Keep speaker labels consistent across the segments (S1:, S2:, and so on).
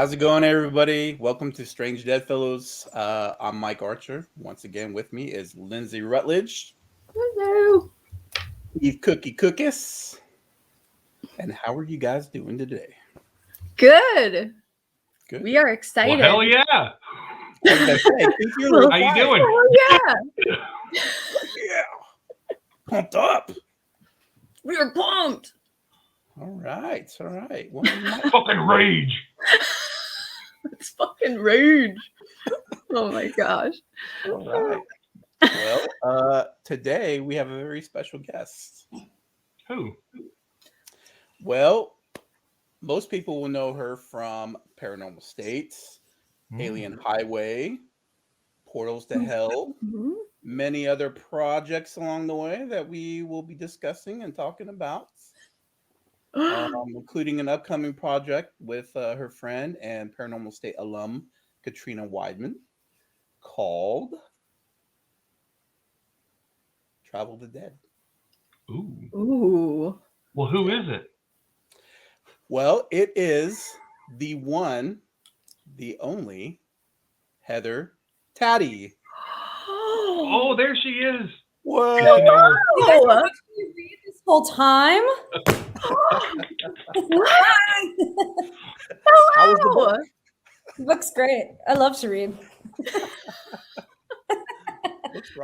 S1: How's it going, everybody? Welcome to Strange Deadfellows. I'm Mike Archer. Once again, with me is Lindsay Rutledge.
S2: Hello.
S1: Eve Cookus. And how are you guys doing today?
S2: Good.
S1: Good.
S2: We are excited.
S3: Well, hell yeah.
S1: How
S3: you doing?
S2: Oh, yeah.
S1: Yeah. Pumped up.
S2: We are pumped.
S1: All right. Well,
S3: fucking rage.
S2: It's fucking rage. Oh my gosh.
S1: all right. Well, today we have a very special guest.
S3: Who?
S1: Well, most people will know her from Paranormal State, Alien Highway, Portals to Hell, many other projects along the way that we will be discussing and talking about, including an upcoming project with her friend and Paranormal State alum, Katrina Weidman, called Travel the Dead.
S2: Ooh.
S3: Well, who is it?
S1: Well, it is the one, the only Heather Taddy.
S3: Oh, there she is.
S1: Whoa!
S3: You know her.
S4: You read this whole time?
S1: How was the book?
S4: Book's great. I love to read.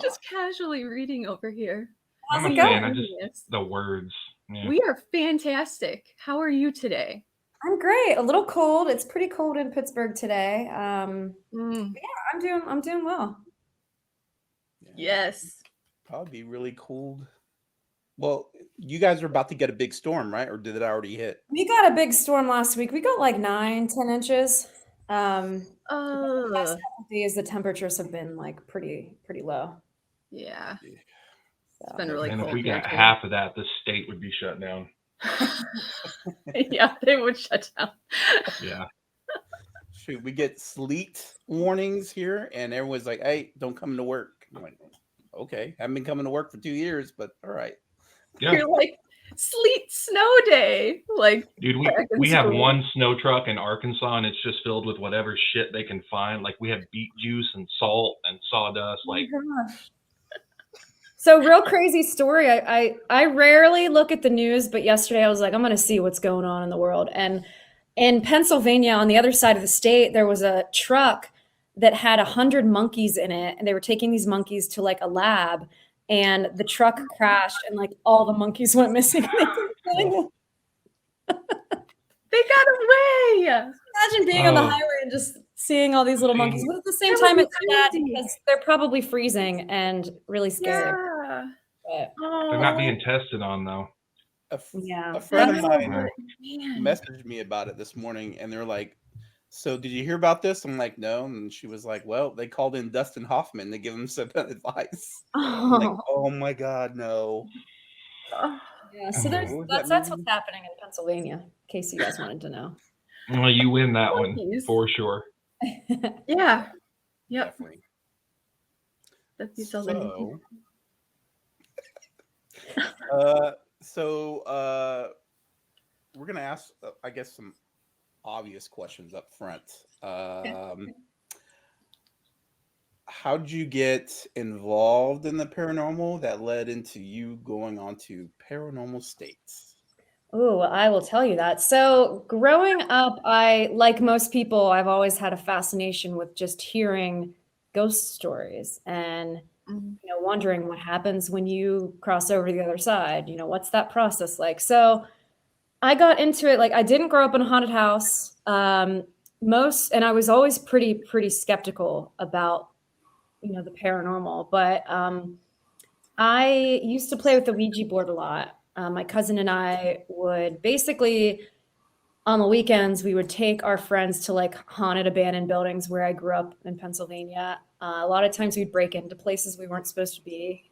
S2: Just casually reading over here.
S3: I'm
S4: How's
S3: a
S4: it
S3: fan.
S4: going?
S3: I just the words. Yeah.
S2: We are fantastic. How are you today?
S4: I'm great. A little cold. It's pretty cold in Pittsburgh today. I'm doing well.
S2: Yes.
S1: Probably be really cold. Well, you guys are about to get a big storm, right? Or did it already hit?
S4: We got a big storm last week. We got like 9-10 inches. The past couple days the temperatures have been like pretty low.
S2: Yeah.
S4: So.
S2: It's been really
S3: And
S2: cold.
S3: if we
S2: here,
S3: got
S2: too.
S3: half of that, the state would be shut down.
S2: Yeah, they would shut down.
S3: Yeah.
S1: Shoot, we get sleet warnings here, and everyone's like, "Hey, don't come to work." I'm like, okay, haven't been coming to work for 2 years, but all right.
S3: Yeah.
S2: You're like, sleet snow day. Like,
S3: Dude,
S2: back in
S3: we have
S2: school.
S3: one snow truck in Arkansas, and it's just filled with whatever shit they can find. Like we have beet juice and salt and sawdust. Like,
S4: Oh my gosh. So real crazy story. I rarely look at the news, but yesterday I was like, I'm gonna see what's going on in the world. And in Pennsylvania, on the other side of the state, there was a truck that had 100 monkeys in it, and they were taking these monkeys to like a lab, and the truck crashed, and like all the monkeys went missing.
S2: They got away.
S4: Imagine being on the
S3: Oh.
S4: highway and just seeing all these little monkeys. But at the same
S2: That would
S4: time,
S2: be
S4: it's sad
S2: crazy.
S4: because they're probably freezing and really scared.
S2: Yeah.
S4: But
S3: they're not being tested on though.
S4: yeah,
S1: A friend of
S4: that's-
S1: mine
S2: Man.
S1: messaged me about it this morning, and they're like, "So did you hear about this?" I'm like, "No," and she was like, "Well, they called in Dustin Hoffman to give him some advice." I'm like, "Oh my God, no!"
S4: yeah. So that's what's happening in Pennsylvania. In case you guys wanted to know.
S3: Well, you win that one
S2: Monkeys.
S3: for sure.
S2: Yeah. Yep.
S1: Definitely.
S2: That's the other name.
S1: So we're gonna ask, I guess, some obvious questions up front. How did you get involved in the paranormal that led into you going on to Paranormal State?
S4: Oh, I will tell you that. So growing up, like most people, I've always had a fascination with just hearing ghost stories and wondering what happens when you cross over to the other side. What's that process like? So I got into it. Like I didn't grow up in a haunted house. And I was always pretty skeptical about the paranormal. But I used to play with the Ouija board a lot. My cousin and I would basically, on the weekends, we would take our friends to like haunted abandoned buildings where I grew up in Pennsylvania. A lot of times we'd break into places we weren't supposed to be.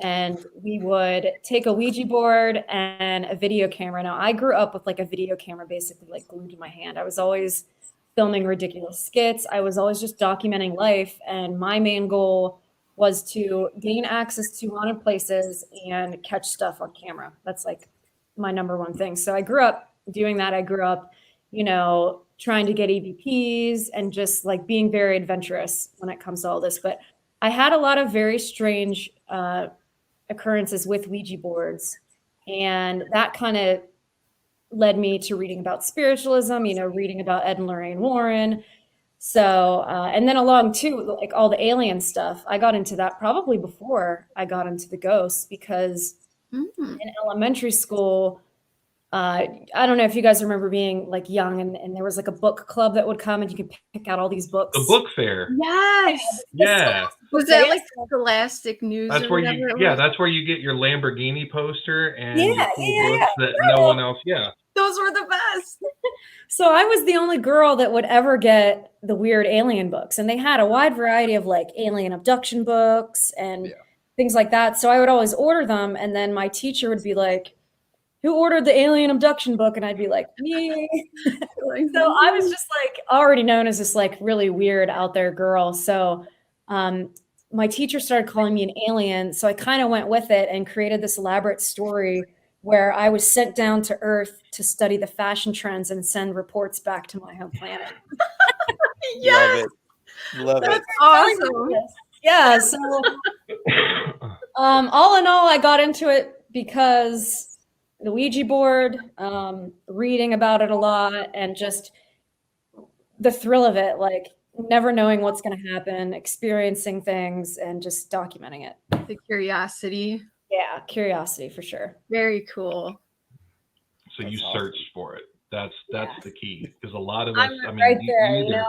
S4: And we would take a Ouija board and a video camera. Now, I grew up with like a video camera basically like glued to my hand. I was always filming ridiculous skits. I was always just documenting life. And my main goal was to gain access to haunted places and catch stuff on camera. That's like my number one thing. So I grew up doing that. I grew up, trying to get EVPs and just like being very adventurous when it comes to all this. But I had a lot of very strange occurrences with Ouija boards, and that kind of led me to reading about spiritualism, reading about Ed and Lorraine Warren. So, and then along too, like all the alien stuff, I got into that probably before I got into the ghosts, because in elementary school, I don't know if you guys remember being like young, and there was like a book club that would come and you could pick out all these books.
S3: The book fair.
S2: Yes.
S3: Yeah.
S2: Was that like Scholastic News?
S3: That's
S2: or
S3: where
S2: whatever
S3: you,
S2: it
S3: yeah,
S2: was?
S3: that's where you get your Lamborghini poster and
S4: Yeah,
S3: your cool
S4: yeah,
S3: books that no one else. Yeah.
S2: Those were the best.
S4: So I was the only girl that would ever get the weird alien books, and they had a wide variety of like alien abduction books and things like that. So I would always order them, and then my teacher would be like, "Who ordered the alien abduction book?" And I'd be like, "Me." So I was just like already known as this like really weird out there girl. So my teacher started calling me an alien. So I kind of went with it and created this elaborate story where I was sent down to Earth to study the fashion trends and send reports back to my home planet.
S2: Yes.
S1: Love it.
S2: That's awesome.
S4: Yeah. So all in all, I got into it because the Ouija board, reading about it a lot, and just the thrill of it, like never knowing what's going to happen, experiencing things, and just documenting it.
S2: The curiosity.
S4: Yeah, curiosity for sure.
S2: Very cool.
S3: So you
S1: That's awesome.
S3: searched for it. That's the key, because a lot of
S4: I'm
S3: us, I mean,
S4: right
S3: you
S4: there,
S3: either,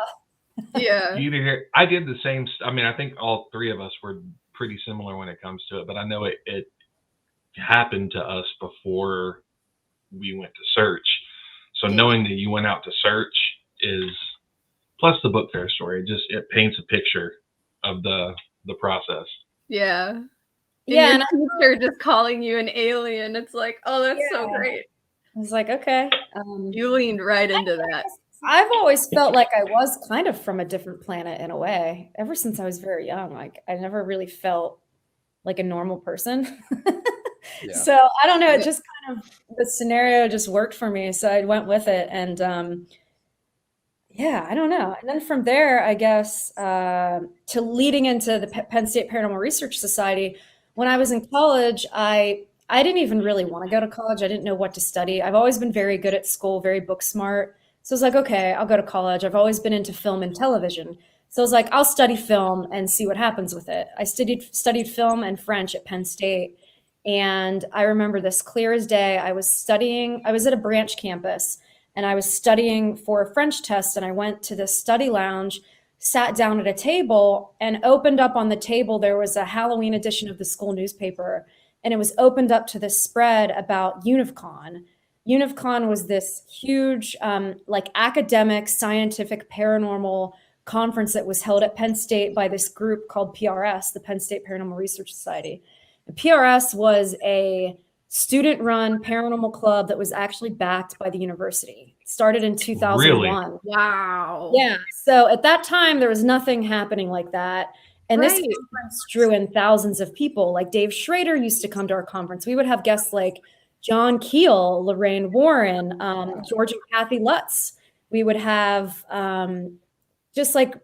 S2: Yeah.
S3: you either hear, I did the same. I mean, I think all three of us were pretty similar when it comes to it, but I know it happened to us before we went to search. So knowing that you went out to search is, plus the book fair story, it paints a picture of the process.
S2: Yeah.
S4: Yeah,
S2: And your teacher just calling you an alien. It's like, oh, that's so great.
S4: I was like, okay.
S2: You leaned right into that.
S4: I've always felt like I was kind of from a different planet in a way. Ever since I was very young, like I never really felt like a normal person.
S1: Yeah.
S4: So I don't know. It just kind of, the scenario just worked for me. So I went with it. And yeah, I don't know. And then from there, I guess, to leading into the Penn State Paranormal Research Society, when I was in college, I didn't even really want to go to college. I didn't know what to study. I've always been very good at school, very book smart. So I was like, okay, I'll go to college. I've always been into film and television. So I was like, I'll study film and see what happens with it. I studied film and French at Penn State. And I remember this clear as day. I was at a branch campus, and I was studying for a French test. And I went to this study lounge, sat down at a table, and opened up on the table. There was a Halloween edition of the school newspaper, and it was opened up to this spread about UNIVCON. UNIVCON was this huge, like academic, scientific, paranormal conference that was held at Penn State by this group called PRS, the Penn State Paranormal Research Society. The PRS was a student-run paranormal club that was actually backed by the university. It started in 2001.
S3: Really?
S2: Wow.
S4: Yeah. So at that time, there was nothing happening like that. And this conference drew in thousands of people. Like Dave Schrader used to come to our conference. We would have guests like John Keel, Lorraine Warren, George and Kathy Lutz. We would have just like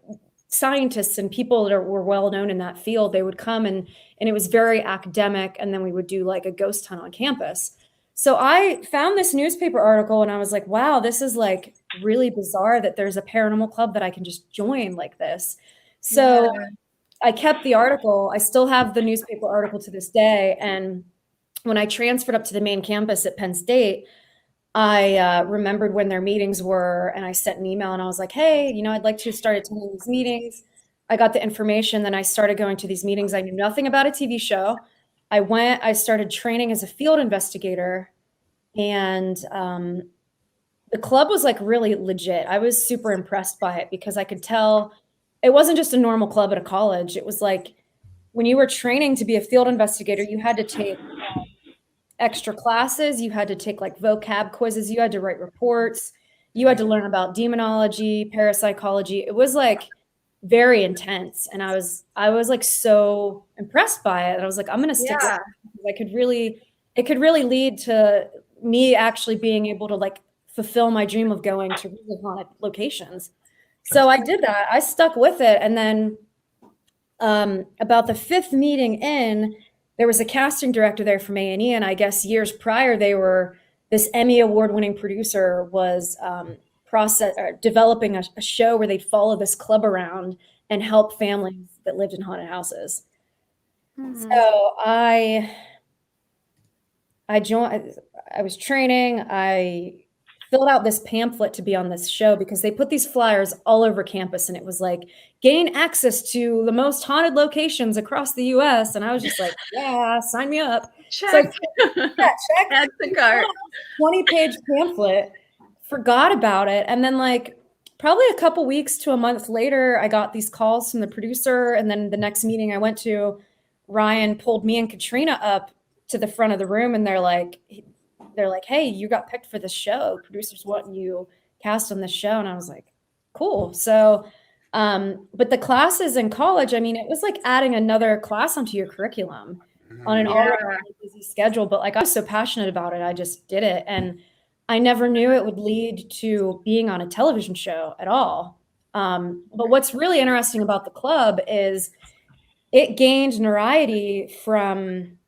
S4: scientists and people that were well known in that field. They would come, and it was very academic. And then we would do like a ghost hunt on campus. So I found this newspaper article, and I was like, wow, this is like really bizarre that there's a paranormal club that I can just join like this. So I kept the article. I still have the newspaper article to this day. And when I transferred up to the main campus at Penn State, I remembered when their meetings were, and I sent an email, and I was like, hey, I'd like to start attending these meetings. I got the information. Then I started going to these meetings. I knew nothing about a TV show. I started training as a field investigator, and the club was like really legit. I was super impressed by it because I could tell it wasn't just a normal club at a college. It was like when you were training to be a field investigator, you had to take extra classes. You had to take like vocab quizzes. You had to write reports. You had to learn about demonology, parapsychology. It was like very intense. And I was like so impressed by it. And I was like, I'm going to stick with it. It could really lead to me actually being able to like fulfill my dream of going to really haunted locations. So I did that. I stuck with it. And then about the 5th meeting in, there was a casting director there from A&E. And I guess years prior, this Emmy award-winning producer was developing a show where they'd follow this club around and help families that lived in haunted houses. Mm-hmm. So I joined, I was training, I filled out this pamphlet to be on this show because they put these flyers all over campus and it was like, gain access to the most haunted locations across the US. And I was just like, yeah, sign me up.
S2: Check.
S4: So check.
S2: Add the cart.
S4: 20-page pamphlet, forgot about it. And then like probably a couple weeks to a month later, I got these calls from the producer. And then the next meeting I went to, Ryan pulled me and Katrina up to the front of the room and they're like, hey, you got picked for this show. Producers want you cast on this show. And I was like, cool. So, but the classes in college, I mean, it was like adding another class onto your curriculum on an already busy schedule. But like, I was so passionate about it. I just did it. And I never knew it would lead to being on a television show at all. But what's really interesting about the club is it gained notoriety from,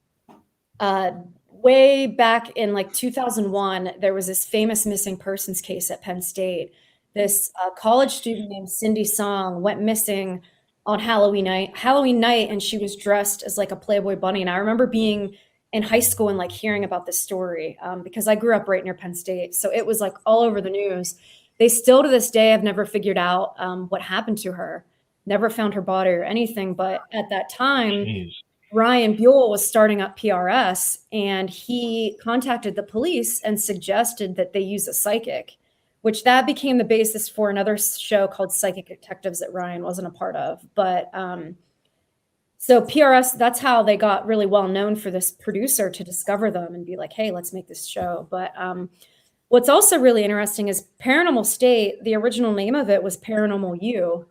S4: way back in like 2001, there was this famous missing persons case at Penn State. This college student named Cindy Song went missing on Halloween night, and she was dressed as like a Playboy bunny. And I remember being in high school and like hearing about this story because I grew up right near Penn State. So it was like all over the news. They still to this day have never figured out what happened to her, never found her body or anything. But at that time, Jeez. Ryan Buell was starting up PRS and he contacted the police and suggested that they use a psychic, which that became the basis for another show called Psychic Detectives that Ryan wasn't a part of. But so PRS, that's how they got really well known for this producer to discover them and be like, hey, let's make this show. But what's also really interesting is Paranormal State, the original name of it was Paranormal U.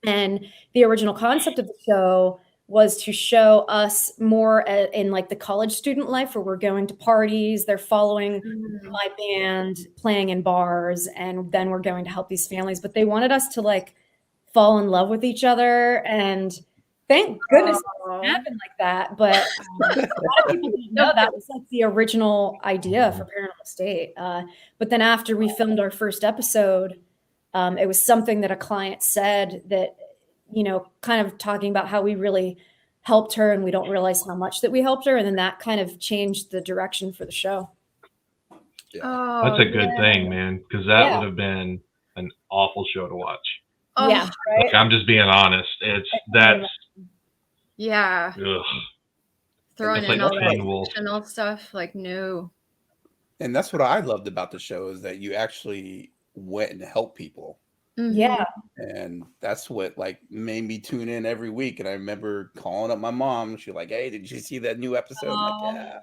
S4: And the original concept of the show was to show us more in like the college student life where we're going to parties, they're following my band, playing in bars, and then we're going to help these families. But they wanted us to like fall in love with each other. And thank goodness it didn't happen like that. But a lot of people didn't know that was like the original idea for Paranormal State. But then after we filmed our first episode, it was something that a client said that, you know, kind of talking about how we really helped her and we don't realize how much that we helped her. And then that kind of changed the direction for the show.
S1: Yeah.
S2: Oh,
S3: that's a good thing, man, because that would have been an awful show to watch.
S2: Oh,
S4: yeah, right?
S3: Like, I'm just being honest. That's
S2: ugh. Throwing in
S3: like
S2: all that
S3: annual
S2: fictional stuff, like no.
S1: And that's what I loved about the show is that you actually went and helped people.
S2: Mm-hmm.
S4: Yeah.
S1: And that's what like made me tune in every week. And I remember calling up my mom. She's like, hey, did you see that new episode? I'm like, yeah.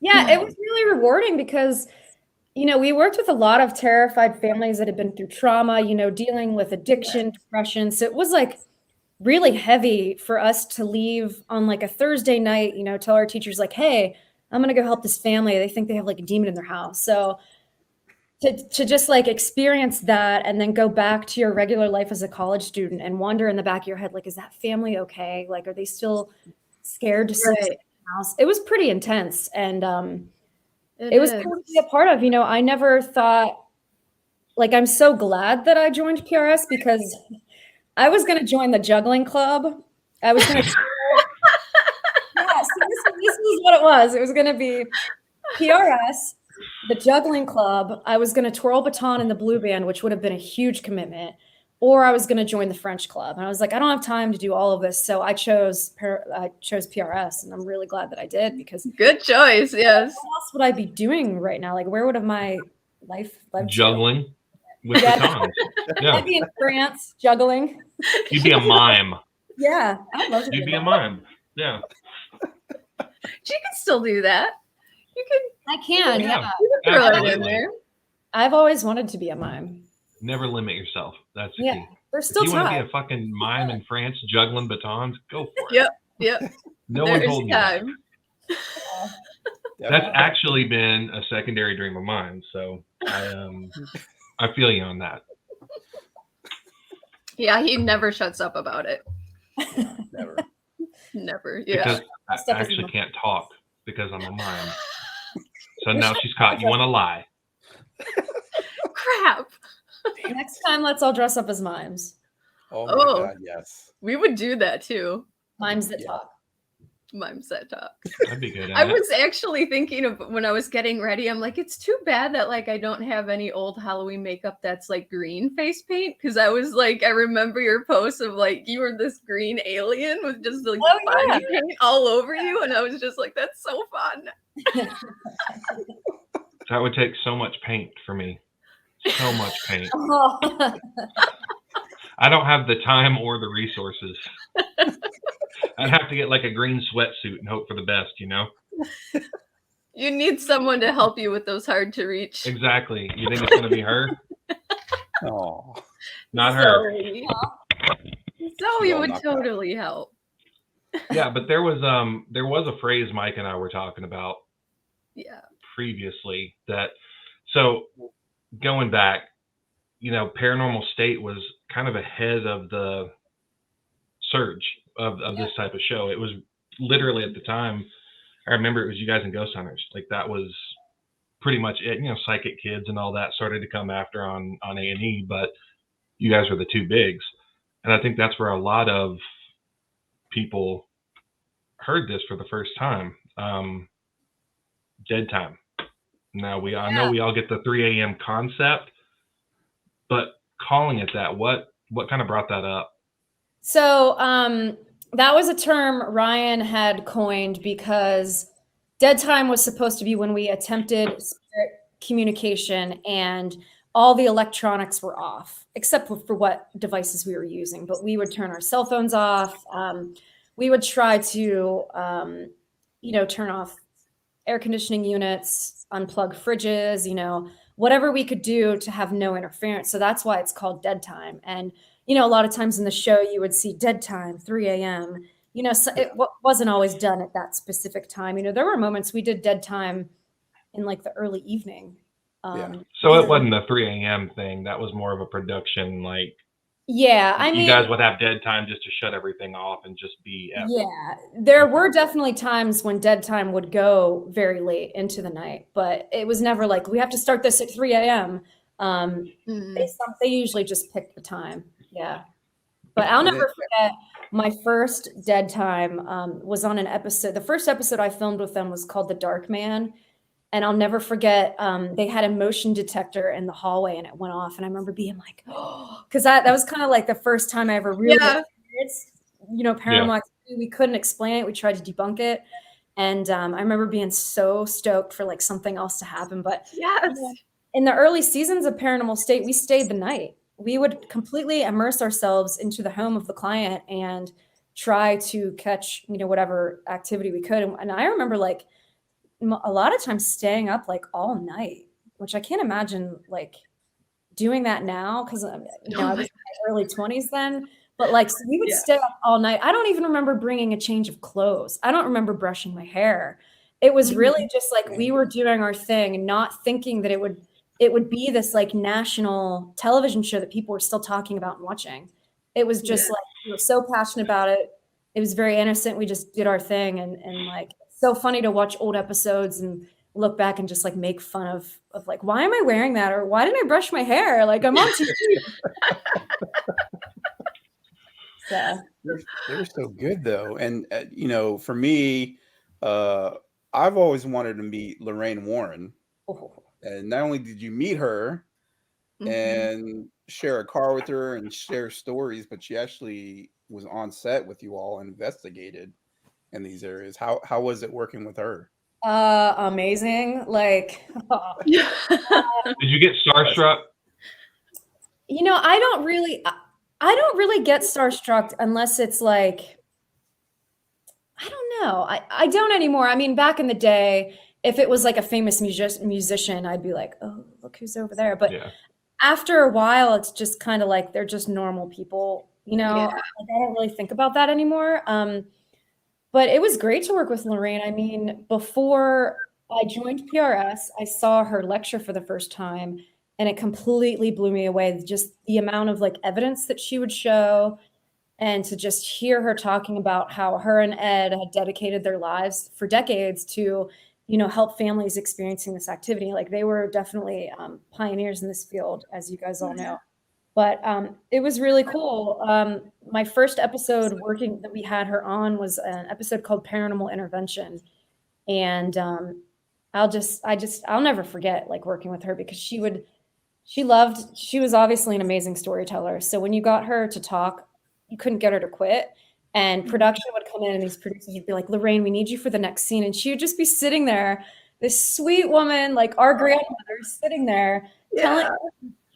S4: Yeah, it was really rewarding because, you know, we worked with a lot of terrified families that had been through trauma, you know, dealing with addiction, depression. So it was like really heavy for us to leave on like a Thursday night, you know, tell our teachers like, hey, I'm going to go help this family. They think they have like a demon in their house. So to just like experience that and then go back to your regular life as a college student and wonder in the back of your head, like, is that family okay? Like, are they still scared to sit in the house? It was pretty intense. And it was cool to be a part of. You know, I never thought, like, I'm so glad that I joined PRS because I was going to join the juggling club. I was going to so this is what it was. It was going to be PRS, the juggling club. I was going to twirl baton in the blue band, which would have been a huge commitment, or I was going to join the French club. And I was like, I don't have time to do all of this. So I chose PRS, and I'm really glad that I did because
S2: good choice. Yes.
S4: What else would I be doing right now? Like, where would have my life
S3: juggling with batons? Yeah.
S4: I'd be in France juggling.
S3: You'd be a mime.
S4: Yeah, I'd love to.
S3: You'd be a mime. Yeah.
S2: She can still do that. You can.
S4: I can. Yeah.
S2: You can throw it in there.
S4: I've always wanted to be a mime.
S3: Never limit yourself. That's the key.
S4: There's still
S3: if you
S4: time.
S3: want to be a fucking mime in France juggling batons, go for it.
S2: Yep.
S3: No one's holding you back. That's actually been a secondary dream of mine. So I feel you on that.
S2: Yeah, he never shuts up about it.
S1: Never.
S2: Never. Yeah.
S3: Because I actually can't talk because I'm a mime. So now she's caught you on a lie.
S2: Crap.
S4: Next time, let's all dress up as mimes.
S1: Oh my God, yes.
S2: We would do that too.
S4: Mimes that talk.
S2: Mimes that talk.
S3: I'd be good at
S2: I
S3: it.
S2: was actually thinking of when I was getting ready, I'm like, it's too bad that like I don't have any old Halloween makeup that's like green face paint. Cause I was like, I remember your post of like you were this green alien with just like body paint all over you. And I was just like, that's so fun.
S3: That would take so much paint for me. So much paint. I don't have the time or the resources. I'd have to get like a green sweatsuit and hope for the best, you know?
S2: You need someone to help you with those hard to reach.
S3: Exactly. You think it's going to be her?
S1: Oh,
S3: not her.
S2: Zoe would totally help.
S3: Yeah, but there was a phrase Mike and I were talking about previously that, so going back, you know, Paranormal State was kind of ahead of the surge of this type of show. It was literally at the time, I remember it was you guys and Ghost Hunters. Like that was pretty much it. You know, Psychic Kids and all that started to come after on A&E, but you guys were the two bigs. And I think that's where a lot of people heard this for the first time. Dead time. Now I know we all get the 3 a.m. concept, but calling it that, what kind of brought that up?
S4: So that was a term Ryan had coined because dead time was supposed to be when we attempted spirit communication and all the electronics were off, except for what devices we were using. But we would turn our cell phones off. We would try to, turn off air conditioning units, unplug fridges, whatever we could do to have no interference. So that's why it's called dead time. And, a lot of times in the show, you would see dead time, 3 a.m. So it wasn't always done at that specific time. There were moments we did dead time in like the early evening.
S3: So it wasn't a 3 a.m. thing. That was more of a production, like.
S4: Yeah, I mean,
S3: you guys would have dead time just to shut everything off and just be.
S4: There were definitely times when dead time would go very late into the night, but it was never like we have to start this at 3 a.m. They usually just picked the time. Yeah, but I'll never forget my first dead time was on an episode. The first episode I filmed with them was called The Dark Man. And I'll never forget, they had a motion detector in the hallway and it went off. And I remember being like, oh, because that was kind of like the first time I ever really experienced, paranormal activity. We couldn't explain it. We tried to debunk it. And I remember being so stoked for like something else to happen. But in the early seasons of Paranormal State, we stayed the night. We would completely immerse ourselves into the home of the client and try to catch, whatever activity we could. And I remember like, a lot of times staying up like all night, which I can't imagine like doing that now because I was in my early 20s then. But like so we would stay up all night. I don't even remember bringing a change of clothes. I don't remember brushing my hair. It was really just like we were doing our thing and not thinking that it would be this like national television show that people were still talking about and watching. It was just like we were so passionate about it. It was very innocent. We just did our thing and like. So funny to watch old episodes and look back and just like make fun of like, why am I wearing that? Or why didn't I brush my hair? Like I'm on TV.
S1: So they were so good though. And, for me, I've always wanted to meet Lorraine Warren. Oh. And not only did you meet her and share a car with her and share stories, but she actually was on set with you all and investigated in these areas. How was it working with her?
S4: Amazing. Like
S3: did you get starstruck?
S4: I don't really get starstruck unless it's like I don't know. I don't anymore. I mean, back in the day, if it was like a famous musician, I'd be like, oh, look who's over there. But after a while, it's just kind of like they're just normal people, I don't really think about that anymore. But it was great to work with Lorraine. I mean, before I joined PRS. I saw her lecture for the first time, and it completely blew me away. Just the amount of like evidence that she would show, and to just hear her talking about how her and Ed had dedicated their lives for decades to, help families experiencing this activity. Like they were definitely pioneers in this field, as you guys all know. But it was really cool. My first episode working that we had her on was an episode called Paranormal Intervention. And I'll never forget like working with her, because she was obviously an amazing storyteller. So when you got her to talk, you couldn't get her to quit. And production would come in and these producers would be like, Lorraine, we need you for the next scene. And she would just be sitting there, this sweet woman, like our grandmother, sitting there telling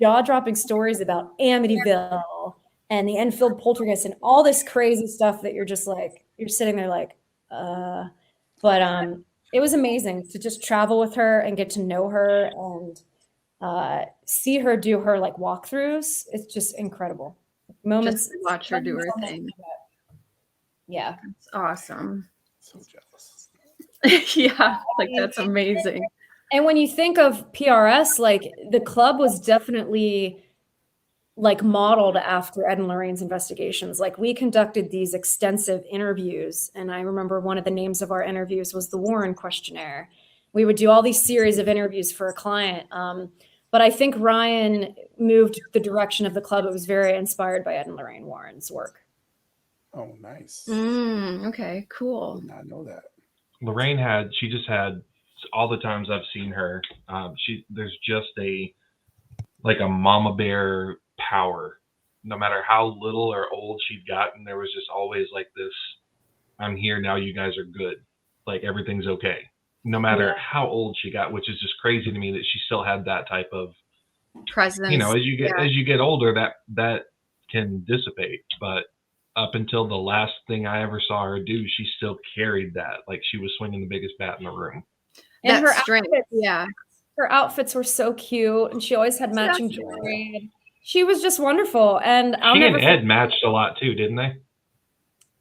S4: jaw-dropping stories about Amityville and the Enfield poltergeist and all this crazy stuff that you're just like, you're sitting there like, But it was amazing to just travel with her and get to know her and see her do her like walkthroughs. It's just incredible. Moments
S2: Just to watch her do her thing.
S4: Yeah.
S2: It's awesome.
S1: So jealous.
S2: Yeah, like that's amazing.
S4: And when you think of PRS, like the club was definitely like modeled after Ed and Lorraine's investigations. Like we conducted these extensive interviews. And I remember one of the names of our interviews was the Warren Questionnaire. We would do all these series of interviews for a client. But I think Ryan moved the direction of the club. It was very inspired by Ed and Lorraine Warren's work.
S1: Oh, nice.
S2: Okay,
S1: I
S2: cool.
S1: did not know that.
S3: Lorraine she just had all the times I've seen her. There's just a mama bear power. No matter how little or old she'd gotten, there was just always like this, I'm here now, you guys are good. Like everything's okay. No matter how old she got, which is just crazy to me that she still had that type of
S2: Presence.
S3: as you get older, that can dissipate. But up until the last thing I ever saw her do, she still carried that. Like she was swinging the biggest bat in the room.
S4: And
S2: That strength.
S4: her outfits were so cute, and she always had matching jewelry. She was just wonderful. And
S3: She and Ed matched a lot too, didn't they?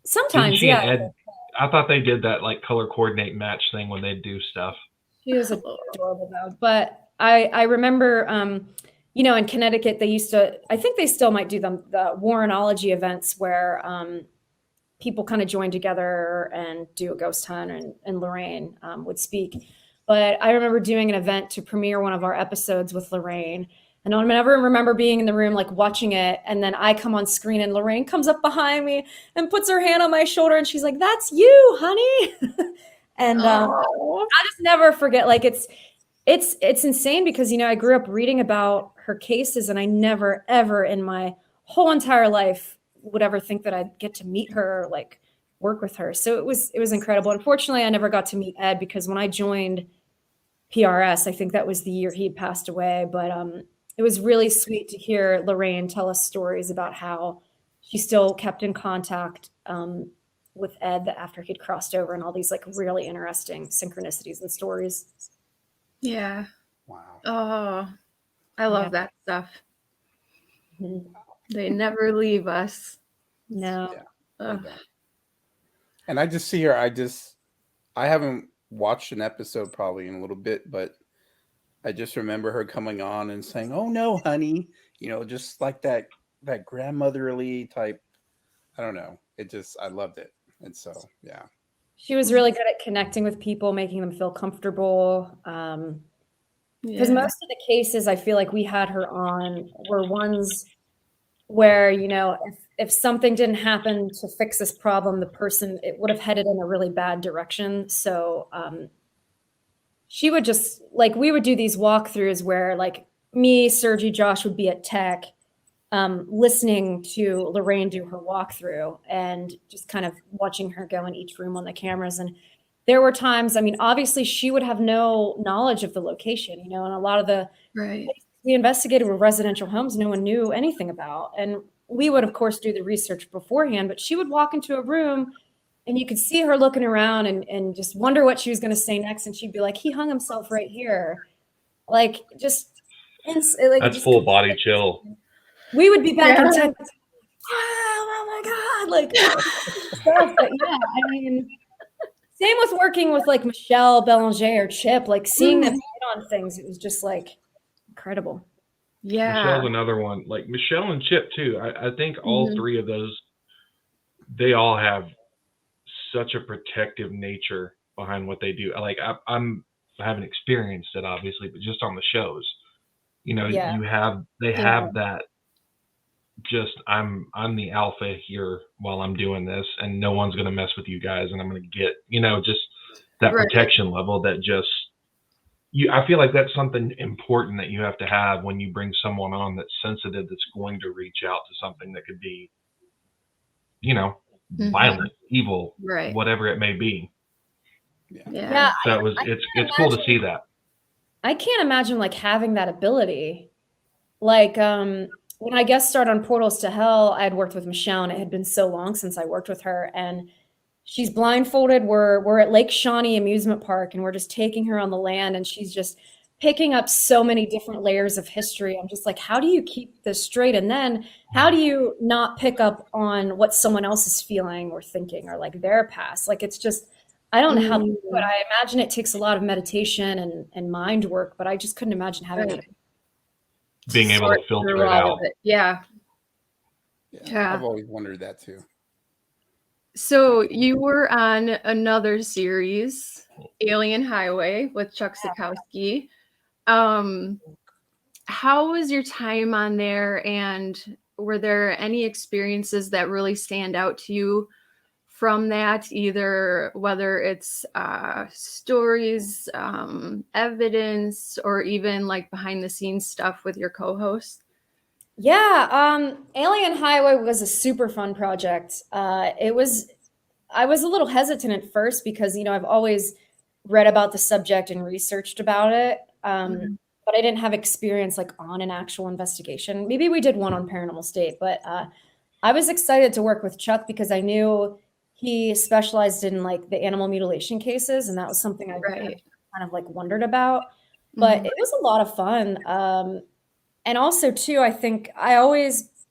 S4: Sometimes,
S3: Didn't she and Ed, I thought they did that like color coordinate match thing when they do stuff.
S4: She was adorable though. But I remember, in Connecticut, they used to, I think they still might do the Warrenology events where people kind of join together and do a ghost hunt, and Lorraine would speak. But I remember doing an event to premiere one of our episodes with Lorraine. And I never remember being in the room, like watching it. And then I come on screen and Lorraine comes up behind me and puts her hand on my shoulder. And she's like, "That's you, honey." And I'll just never forget. Like it's insane because, I grew up reading about her cases, and I never, ever in my whole entire life would ever think that I'd get to meet her, or, like work with her. So it was incredible. Unfortunately, I never got to meet Ed because when I joined PRS, I think that was the year he passed away. But it was really sweet to hear Lorraine tell us stories about how she still kept in contact with Ed after he'd crossed over, and all these like really interesting synchronicities and stories.
S2: Yeah.
S1: Wow.
S2: Oh, I love that stuff.
S4: Mm-hmm.
S2: They never leave us.
S4: No.
S1: Yeah. And I just see her. I haven't watched an episode probably in a little bit, but I just remember her coming on and saying, "Oh no, honey," just like that grandmotherly type. I don't know. I loved it. And so, yeah.
S4: She was really good at connecting with people, making them feel comfortable. Because most of the cases I feel like we had her on were ones where, if something didn't happen to fix this problem, it would have headed in a really bad direction. So she would just, like, we would do these walkthroughs where, like, me, Sergi, Josh would be at tech, listening to Lorraine do her walkthrough and just kind of watching her go in each room on the cameras. And there were times, obviously she would have no knowledge of the location, and a lot of the we investigated were residential homes no one knew anything about. And we would, of course, do the research beforehand, but she would walk into a room and you could see her looking around and just wonder what she was going to say next. And she'd be like, "He hung himself right here." Like, just
S3: that's full body chill.
S4: We would be back in tech. Oh my God. Like, stuff. But yeah, Same with working with like Michelle Belanger or Chip, like seeing them hit on things. It was just like incredible.
S2: Yeah.
S3: Michelle's another one. Like Michelle and Chip too. I think all three of those, they all have such a protective nature behind what they do. Like I haven't experienced it obviously, but just on the shows, you know, they have that. Just I'm the alpha here while I'm doing this, and no one's gonna mess with you guys, and I'm gonna get, you know, just that protection level that just I feel like that's something important that you have to have when you bring someone on that's sensitive, that's going to reach out to something that could be, you know, violent, evil, whatever it may be.
S4: Yeah.
S3: So it's cool to see that.
S4: I can't imagine like having that ability. Like when I guest starred on Portals to Hell, I had worked with Michelle, and it had been so long since I worked with her. And she's blindfolded. We're at Lake Shawnee Amusement Park, and we're just taking her on the land, and she's just picking up so many different layers of history. I'm just like, how do you keep this straight? And then how do you not pick up on what someone else is feeling or thinking, or like their past? Like, it's just, I don't know how to do it. I imagine it takes a lot of meditation and mind work, but I just couldn't imagine having it.
S3: Being able to filter it out.
S2: Yeah.
S1: I've always wondered that too.
S2: So you were on another series, Alien Highway, with Chuck Sikowski. How was your time on there, and were there any experiences that really stand out to you from that, either whether it's stories, evidence, or even like behind the scenes stuff with your co-host?
S4: Yeah, Alien Highway was a super fun project. I was a little hesitant at first because, you know, I've always read about the subject and researched about it, but I didn't have experience like on an actual investigation. Maybe we did one on Paranormal State, but I was excited to work with Chuck because I knew he specialized in like the animal mutilation cases, and that was something I kind of like wondered about. But it was a lot of fun. And also too, I think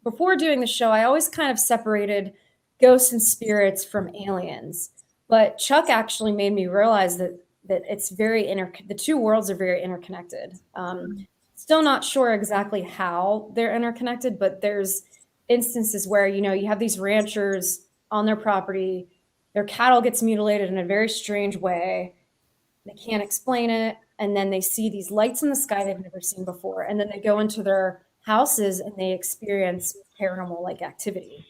S4: before doing the show, I always kind of separated ghosts and spirits from aliens. But Chuck actually made me realize that it's the two worlds are very interconnected. Still not sure exactly how they're interconnected, but there's instances where, you know, you have these ranchers on their property, their cattle gets mutilated in a very strange way. They can't explain it. And then they see these lights in the sky they've never seen before. And then they go into their houses and they experience paranormal like activity.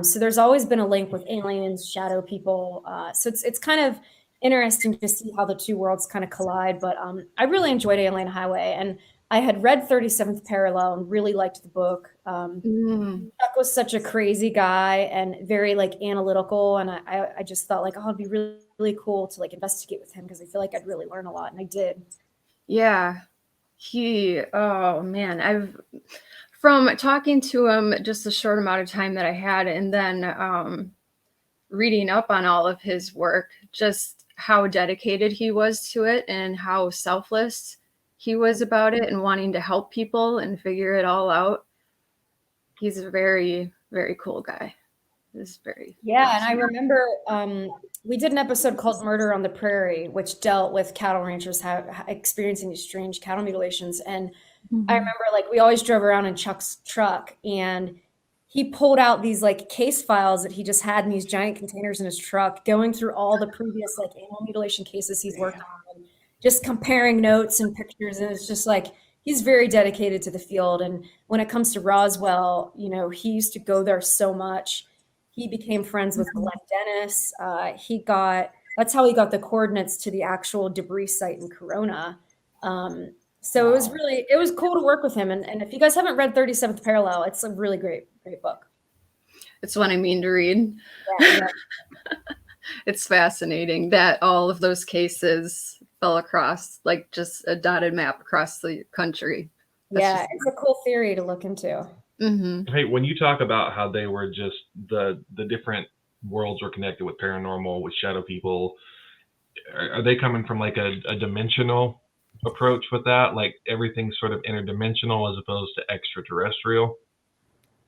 S4: So there's always been a link with aliens, shadow people. So it's kind of interesting to see how the two worlds kind of collide. But I really enjoyed Alien Highway, and I had read 37th Parallel and really liked the book. Chuck was such a crazy guy and very like analytical, and I just thought like, oh, it'd be really, really cool to like investigate with him because I feel like I'd really learn a lot, and I did.
S2: Yeah, oh man, from talking to him just a short amount of time that I had, and then reading up on all of his work, just how dedicated he was to it and how selfless he was about it and wanting to help people and figure it all out. He's a very, very cool guy. He's very
S4: awesome. And I remember we did an episode called Murder on the Prairie, which dealt with cattle ranchers experiencing these strange cattle mutilations. And I remember like we always drove around in Chuck's truck, and he pulled out these like case files that he just had in these giant containers in his truck, going through all the previous like animal mutilation cases he's worked on, and just comparing notes and pictures. And it's just like, he's very dedicated to the field. And when it comes to Roswell, you know, he used to go there so much. He became friends with Glenn Dennis. That's how he got the coordinates to the actual debris site in Corona. So it was cool to work with him. And if you guys haven't read 37th Parallel, it's a really great book.
S2: It's one I mean to read. Yeah. It's fascinating that all of those cases fell across like just a dotted map across the country.
S4: It's a cool theory to look into.
S3: Hey, when you talk about how they were just the different worlds were connected with paranormal, with shadow people, are they coming from like a dimensional approach with that? Like everything's sort of interdimensional as opposed to extraterrestrial?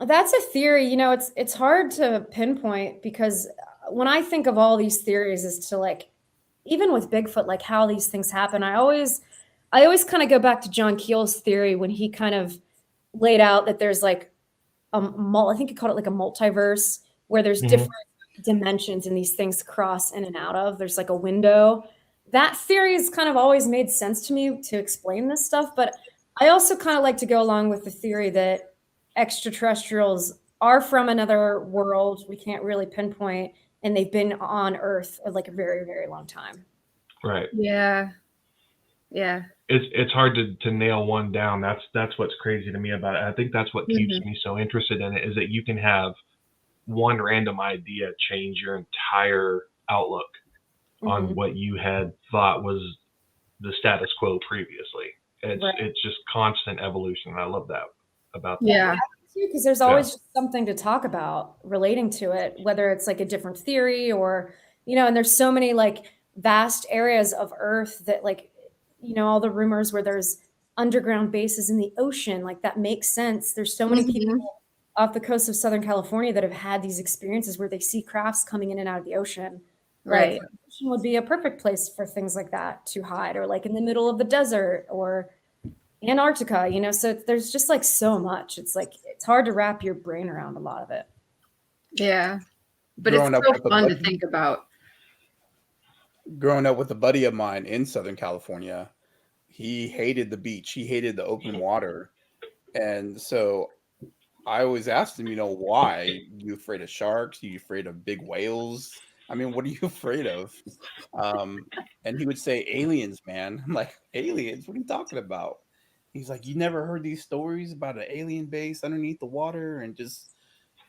S4: That's a theory. You know, it's hard to pinpoint because when I think of all these theories as to like even with Bigfoot, like how these things happen. I always kind of go back to John Keel's theory when he kind of laid out that there's like I think he called it like a multiverse where there's different dimensions and these things cross in and out of. There's like a window. That theory has kind of always made sense to me to explain this stuff, but I also kind of like to go along with the theory that extraterrestrials are from another world we can't really pinpoint, and they've been on Earth like a very, very long time.
S3: Right.
S2: Yeah.
S3: It's hard to nail one down. That's what's crazy to me about it. I think that's what keeps me so interested in it, is that you can have one random idea change your entire outlook on what you had thought was the status quo previously. It's just constant evolution. And I love that about that.
S2: Yeah.
S4: Because there's always just something to talk about relating to it, whether it's like a different theory or, and there's so many like vast areas of Earth that like, all the rumors where there's underground bases in the ocean, like that makes sense. There's so many people off the coast of Southern California that have had these experiences where they see crafts coming in and out of the ocean.
S2: Right.
S4: Like, the ocean would be a perfect place for things like that to hide, or like in the middle of the desert or Antarctica, so there's just like so much. It's like, it's hard to wrap your brain around a lot of it.
S2: Yeah. But it's so fun to think about.
S1: Growing up with a buddy of mine in Southern California, he hated the beach. He hated the open water. And so I always asked him, why? Are you afraid of sharks? Are you afraid of big whales? I mean, what are you afraid of? And he would say, aliens, man. I'm like, aliens? What are you talking about? He's like, you never heard these stories about an alien base underneath the water and just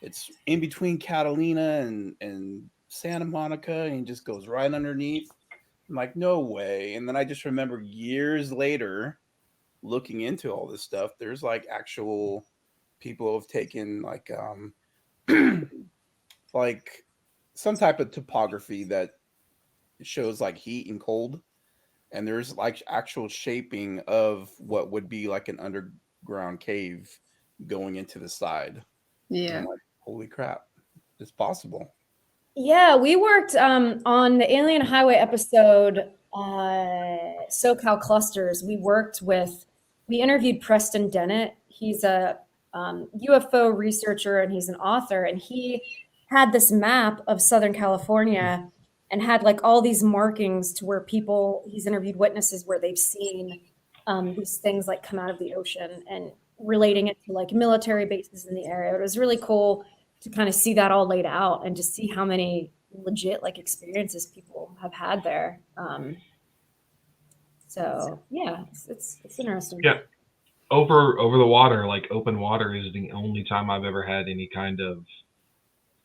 S1: it's in between Catalina and Santa Monica and just goes right underneath. I'm like, no way. And then I just remember years later looking into all this stuff. There's like actual people have taken like like some type of topography that shows like heat and cold. And there's like actual shaping of what would be like an underground cave going into the side.
S2: Yeah.
S1: I'm like, holy crap, it's possible.
S4: Yeah, we worked on the Alien Highway episode, SoCal Clusters. We interviewed Preston Dennett. He's a UFO researcher and he's an author. And he had this map of Southern California and had like all these markings to where he's interviewed witnesses where they've seen these things like come out of the ocean and relating it to like military bases in the area. It was really cool to kind of see that all laid out and just see how many legit like experiences people have had there. So yeah, it's interesting.
S3: Yeah. Over the water, like open water is the only time I've ever had any kind of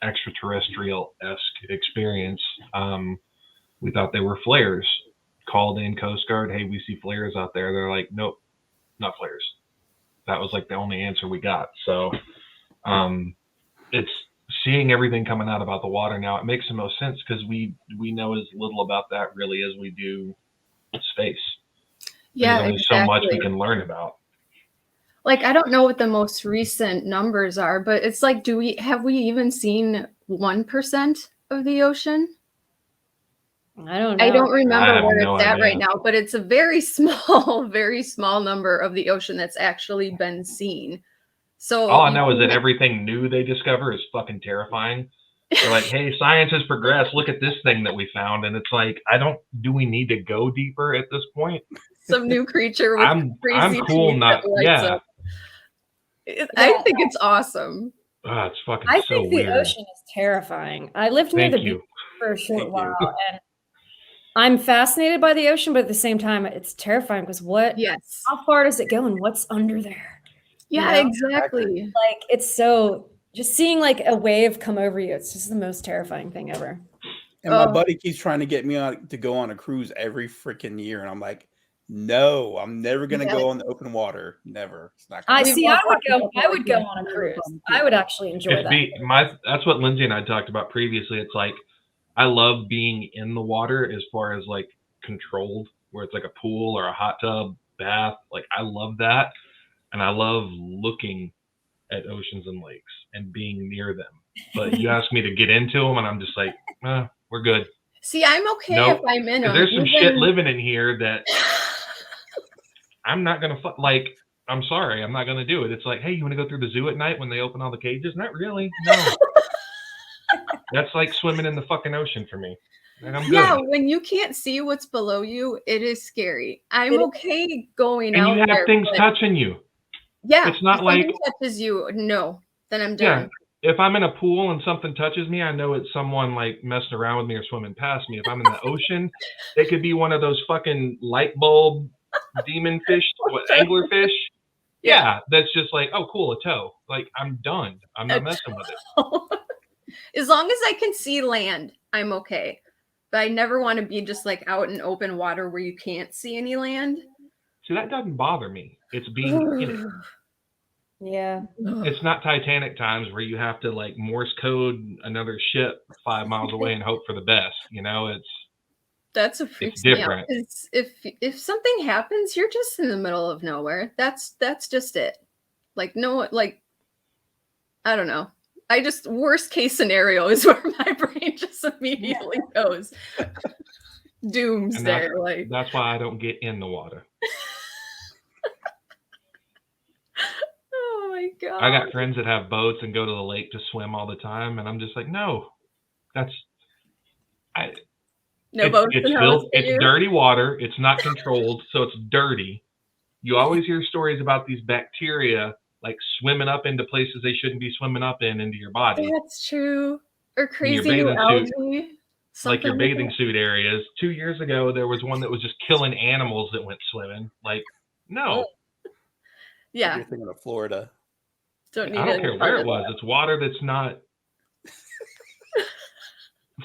S3: extraterrestrial-esque experience. We thought they were flares. Called in Coast Guard, hey, we see flares out there. They're like, nope, not flares. That was like the only answer we got. So it's seeing everything coming out about the water now. It makes the most sense because we know as little about that really as we do space.
S2: Yeah,
S3: there's only so much we can learn about.
S2: Like, I don't know what the most recent numbers are, but it's like, have we even seen 1% of the ocean?
S4: I don't know.
S2: I don't remember where
S3: no
S2: it's at
S3: idea.
S2: right now, but it's a very small number of the ocean that's actually been seen. So
S3: all I know is that everything new they discover is fucking terrifying. They're like, hey, science has progressed. Look at this thing that we found. And it's like, do we need to go deeper at this point?
S2: Some new creature with crazy
S3: I'm cool
S2: teeth
S3: not,
S2: that lights
S3: yeah.
S2: up. I think it's awesome.
S3: It's fucking
S4: I
S3: so
S4: think the
S3: weird.
S4: ocean is terrifying. I lived near the beach for a short while, and I'm fascinated by the ocean, but at the same time, it's terrifying because how far does it go and what's under there?
S2: Yeah, exactly.
S4: Like, it's so, just seeing like a wave come over you, it's just the most terrifying thing ever.
S1: And my buddy keeps trying to get me to go on a cruise every freaking year. And I'm like, no, I'm never going to go on the open water. Never. It's not
S4: I would go on a cruise. I would actually enjoy that.
S3: That's what Lindsay and I talked about previously. It's like, I love being in the water as far as like controlled, where it's like a pool or a hot tub, bath. Like, I love that. And I love looking at oceans and lakes and being near them. But you ask me to get into them and I'm just like, we're good.
S2: See, I'm okay
S3: Nope.
S2: if I'm in them.
S3: There's some shit living in here that I'm not gonna like. I'm sorry, I'm not gonna do it. It's like, hey, you want to go through the zoo at night when they open all the cages? Not really. No. That's like swimming in the fucking ocean for me. And I'm good.
S2: Yeah, when you can't see what's below you, it is scary. I'm okay going out
S3: and you have
S2: there,
S3: things touching you.
S2: Yeah,
S3: it's not
S2: if
S3: like
S2: something touches you. No, then I'm done.
S3: Yeah, if I'm in a pool and something touches me, I know it's someone like messing around with me or swimming past me. If I'm in the ocean, it could be one of those fucking light bulb demon fish, angler fish. Yeah, that's just like, oh, cool, a toe. Like, I'm done. I'm not messing with it.
S2: As long as I can see land, I'm okay. But I never want to be just like out in open water where you can't see any land.
S3: See, that doesn't bother me. It's being in it.
S4: Yeah.
S3: It's not Titanic times where you have to like Morse code another ship 5 miles away and hope for the best. You know,
S2: that's what freaks me out. If something happens, you're just in the middle of nowhere. That's just it. Like no, like I don't know. I just worst case scenario is where my brain just immediately goes. Doomsday.
S3: That's why I don't get in the water.
S2: Oh my God.
S3: I got friends that have boats and go to the lake to swim all the time, and I'm just like, no, it's dirty water. It's not controlled, so it's dirty. You always hear stories about these bacteria like swimming up into places they shouldn't be swimming up into your body.
S2: That's true. Or crazy new algae.
S3: Like your bathing suit areas. 2 years ago, there was one that was just killing animals that went swimming. Like, no.
S2: Yeah.
S1: You're thinking of Florida.
S3: I don't care where it was. It's water that's not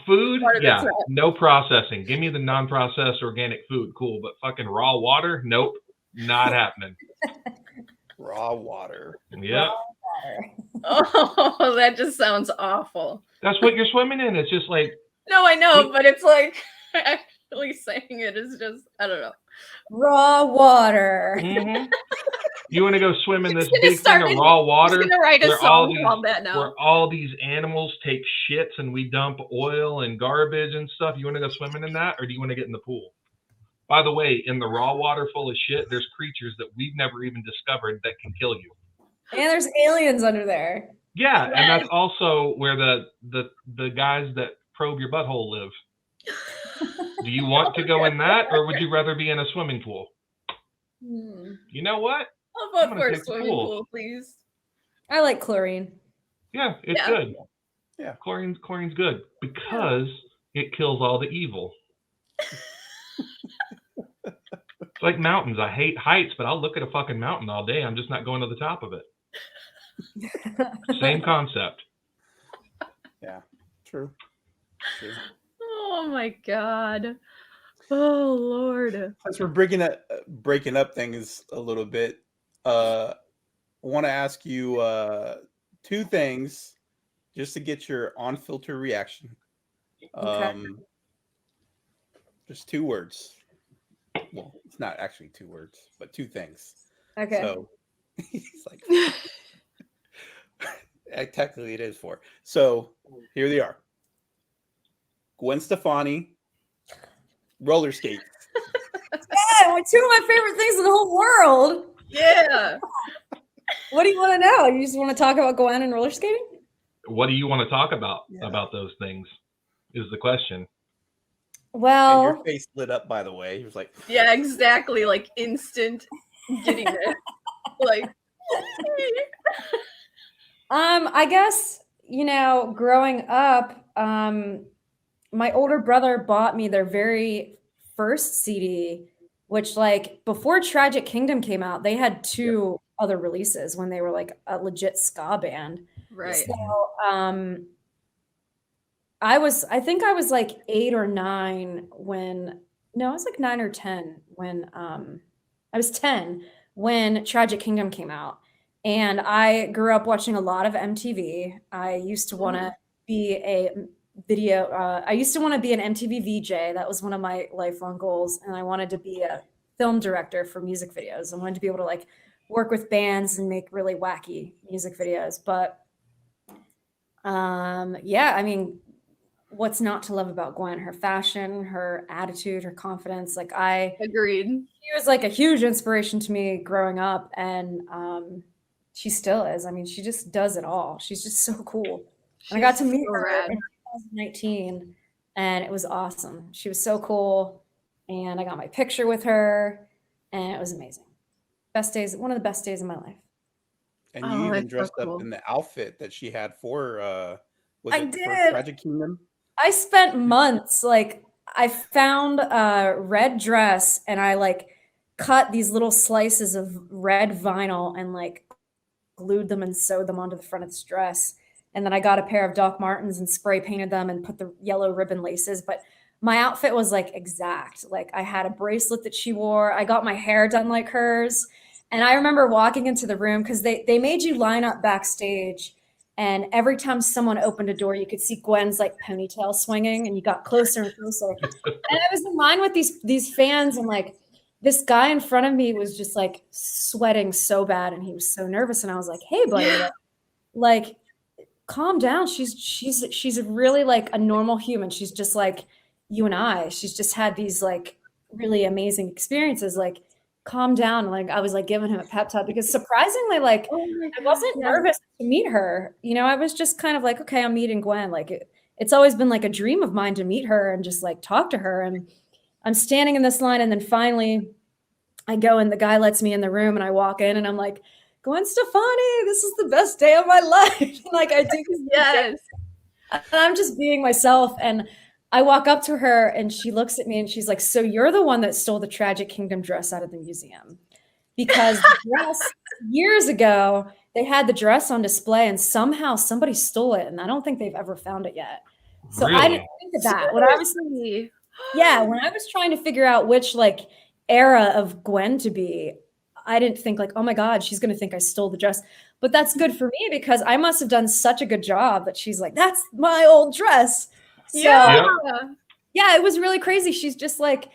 S3: food. Yeah, no processing. Give me the non-processed organic food. Cool. But fucking raw water? Nope. Not happening.
S1: Raw water.
S3: Yeah.
S2: Oh, that just sounds awful.
S3: That's what you're swimming in. It's just like.
S2: No, I know, but it's like actually saying it is just, I don't know.
S4: Raw water.
S3: Mm-hmm. You want to go swim in this big thing of raw water
S2: where
S3: all these animals take shits and we dump oil and garbage and stuff? You want to go swimming in that, or do you want to get in the pool? By the way, in the raw water full of shit, there's creatures that we've never even discovered that can kill you.
S4: And there's aliens under there.
S3: Yeah, and that's also where the guys that probe your butthole live. Do you want to go in that, or would you rather be in a swimming pool? You know what?
S2: I'll vote for a swimming pool, please.
S4: I like chlorine.
S3: Yeah, it's good. Yeah, chlorine's good because it kills all the evil. It's like mountains. I hate heights, but I'll look at a fucking mountain all day. I'm just not going to the top of it. Same concept.
S1: Yeah, true.
S2: Oh my God. Oh Lord.
S1: As we're breaking up things a little bit, I want to ask you two things just to get your on-filter reaction.
S4: Okay.
S1: Just 2 words. Well, it's not actually 2 words, but 2 things.
S4: Okay.
S1: So he's like, technically it is 4. So here they are. Gwen Stefani, roller skates.
S4: Yeah, 2 of my favorite things in the whole world.
S2: Yeah.
S4: What do you want to know? You just want to talk about Gwen and roller skating?
S3: What do you want to talk about those things is the question.
S4: Well,
S1: and your face lit up, by the way. He was like,
S2: yeah, exactly. Like instant getting it. Like,
S4: I guess, growing up, my older brother bought me their very first CD, which like before Tragic Kingdom came out, they had 2 other releases when they were like a legit ska band.
S2: Right.
S4: So, I think I was like 8 or 9 when, no, I was like 9 or 10 when, I was 10 when Tragic Kingdom came out. And I grew up watching a lot of MTV. I used to want to be an MTV VJ. That was one of my lifelong goals. And I wanted to be a film director for music videos. I wanted to be able to like work with bands and make really wacky music videos. But I mean, what's not to love about Gwen? Her fashion, her attitude, her confidence. Like
S2: Agreed.
S4: She was like a huge inspiration to me growing up, and she still is. I mean, she just does it all. She's just so cool. And I got to meet her in 2019, and it was awesome. She was so cool, and I got my picture with her, and it was amazing. Best days, one of the best days of my life.
S1: And you even dressed up in the outfit that she had for was
S4: I
S1: it
S4: did.
S1: for Tragic Kingdom?
S4: I spent months, like, I found a red dress and I like cut these little slices of red vinyl and like glued them and sewed them onto the front of this dress. And then I got a pair of Doc Martens and spray painted them and put the yellow ribbon laces. But my outfit was like exact. Like I had a bracelet that she wore. I got my hair done like hers. And I remember walking into the room because they made you line up backstage. And every time someone opened a door, you could see Gwen's like ponytail swinging, and you got closer and closer. And I was in line with these fans, and like this guy in front of me was just like sweating so bad, and he was so nervous. And I was like, "Hey, buddy, like calm down. She's really like a normal human. She's just like you and I. She's just had these like really amazing experiences. Like, calm down." Like I was like giving him a pep talk because surprisingly, like I wasn't nervous to meet her. You know, I was just kind of like, okay, I'm meeting Gwen. Like it's always been like a dream of mine to meet her and just like talk to her. And I'm standing in this line, and then finally I go and the guy lets me in the room, and I walk in and I'm like, Gwen Stefani, this is the best day of my life. And like I do
S2: yes.
S4: And I'm just being myself. And I walk up to her and she looks at me and she's like, so you're the one that stole the Tragic Kingdom dress out of the museum. Because the dress, years ago, they had the dress on display and somehow somebody stole it. And I don't think they've ever found it yet. So
S3: Really?
S4: I didn't think of that. When I was trying to figure out which like era of Gwen to be, I didn't think like, oh my God, she's going to think I stole the dress. But that's good for me because I must have done such a good job that she's like, that's my old dress. So, yeah, it was really crazy. She's just like,